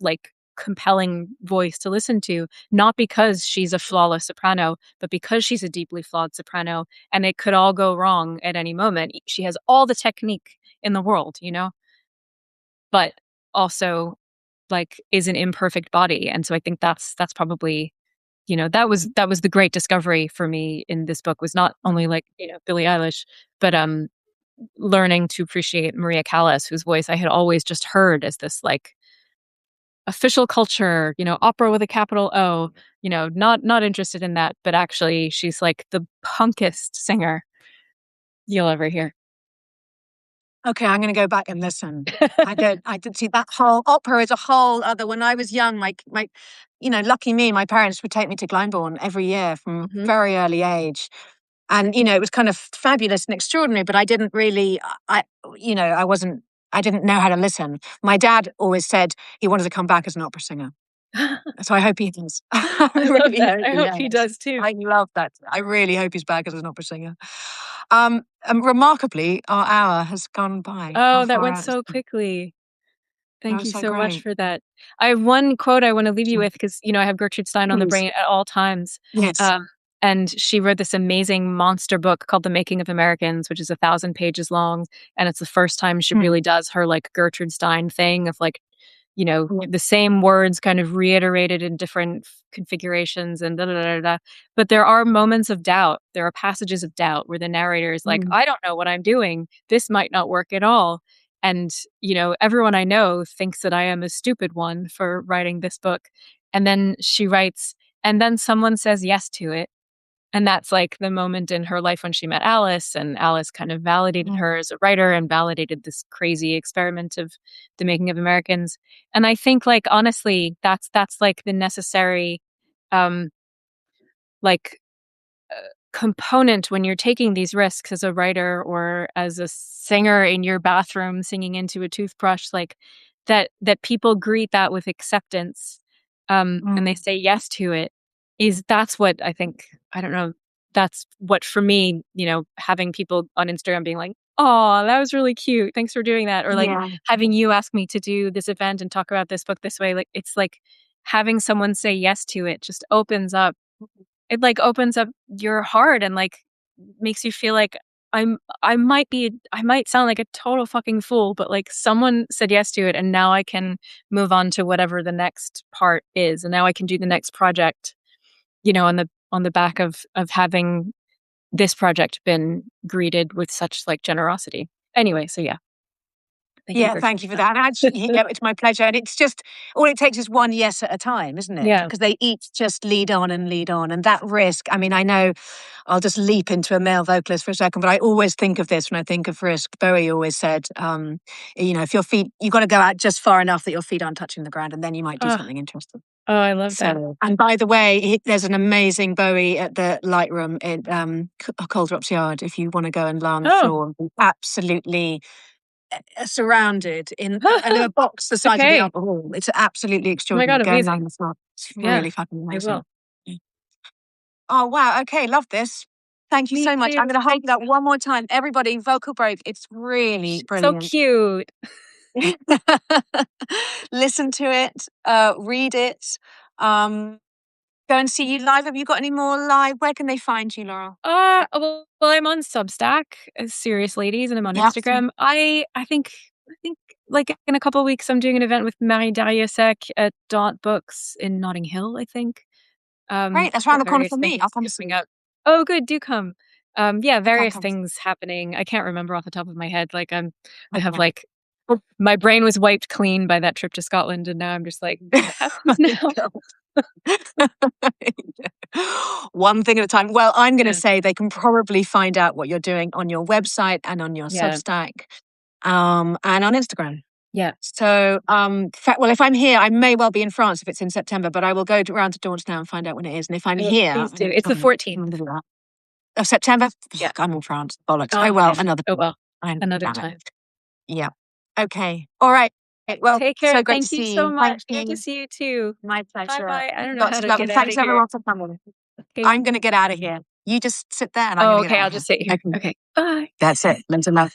like compelling voice to listen to, not because she's a flawless soprano, but because she's a deeply flawed soprano and it could all go wrong at any moment. She has all the technique in the world, but also like is an imperfect body. And so I think that's probably, that was the great discovery for me in this book, was not only like, Billie Eilish, but learning to appreciate Maria Callas, whose voice I had always just heard as this like official culture, opera with a capital O, not interested in that, but actually she's like the punkest singer you'll ever hear. Okay, I'm going to go back and listen. I did see that whole opera is a whole other. When I was young, my, lucky me, my parents would take me to Glyndebourne every year from a very early age. And, it was kind of fabulous and extraordinary, but I didn't really, I didn't know how to listen. My dad always said he wanted to come back as an opera singer. So I hope he does. I I love really that. hope I he hope he does. does too. I love that. I really hope he's back as an opera singer. Remarkably, our hour has gone by. How Oh, that far went out is so it? quickly. That Thank was you so so much great. for that. I have one quote I want to leave you Yeah. with because, I have Gertrude Stein on the Please. brain at all times. Yes. Um, and she wrote this amazing monster book called The Making of Americans, which is 1,000 pages long. And it's the first time she Mm. really does her like Gertrude Stein thing of like, Yeah. the same words kind of reiterated in different configurations and da da da da. But there are moments of doubt. There are passages of doubt where the narrator is like, Mm. I don't know what I'm doing. This might not work at all. And, everyone I know thinks that I am a stupid one for writing this book. And then she writes, and then someone says yes to it. And that's like the moment in her life when she met Alice, and Alice kind of validated her as a writer and validated this crazy experiment of the making of Americans. And I think like honestly, that's like the necessary um like component when you're taking these risks as a writer or as a singer in your bathroom singing into a toothbrush, like that people greet that with acceptance, and they Mm. say yes to it. Is That's what I think, I don't know, that's what, for me, having people on Instagram being like, oh, that was really cute, thanks for doing that. Or like having you ask me to do this event and talk about this book this way. Like, it's like having someone say yes to it just opens up your heart and like makes you feel like I might sound like a total fucking fool, but like someone said yes to it, and now I can move on to whatever the next part is, and now I can do the next project, on the back of having this project been greeted with such like generosity. Anyway, so yeah. Thank you for that. And actually, it's my pleasure. And it's just, all it takes is one yes at a time, isn't it? Yeah. Because they each just lead on and lead on. And that risk, I mean, I know I'll just leap into a male vocalist for a second, but I always think of this when I think of risk. Bowie always said, if your feet, you've got to go out just far enough that your feet aren't touching the ground, and then you might do something interesting. Oh, I love that. And by the way, there's an amazing Bowie at the Lightroom in Coldrop's Yard if you want to go and lie on the floor. Absolutely surrounded in a box the size of the upper hall. It's absolutely extraordinary. Oh my God, amazing. It's really fucking amazing. I will. Oh, wow. Okay, love this. Thank you so much. I'm going to hold it up one more time. Everybody, Vocal Break. It's really brilliant. So cute. Listen to it. Read it. Go and see you live. Have you got any more live? Where can they find you, Laura? Well, I'm on Substack, Serious Ladies, and I'm on Instagram. I think like in a couple of weeks, I'm doing an event with Marie Dariussec at Dot Books in Notting Hill, I think. Great, that's around the corner for me. I'll come to see. Oh, good, do come. Various things happening. I can't remember off the top of my head. Like I have like, my brain was wiped clean by that trip to Scotland, and now I'm just like, what happens now? One thing at a time. Well, I'm going to say they can probably find out what you're doing on your website and on your Substack, and on Instagram. Yeah. So, well, if I'm here, I may well be in France if it's in September, but I will go around to Daunton now and find out when it is. And if I'm here, please do. It's the 14th of September. Yeah, I'm in France. Bollocks. Another time. Yeah. Okay. All right. Well, take care. So great Thank to you see so you. much. Good to see you too. My pleasure. Bye. I don't know how to get Thanks out of everyone for coming. Okay. I'm going to get out of here. You just sit there and I'm going to get out I'll just sit here. Okay. Bye. That's it. Mental enough.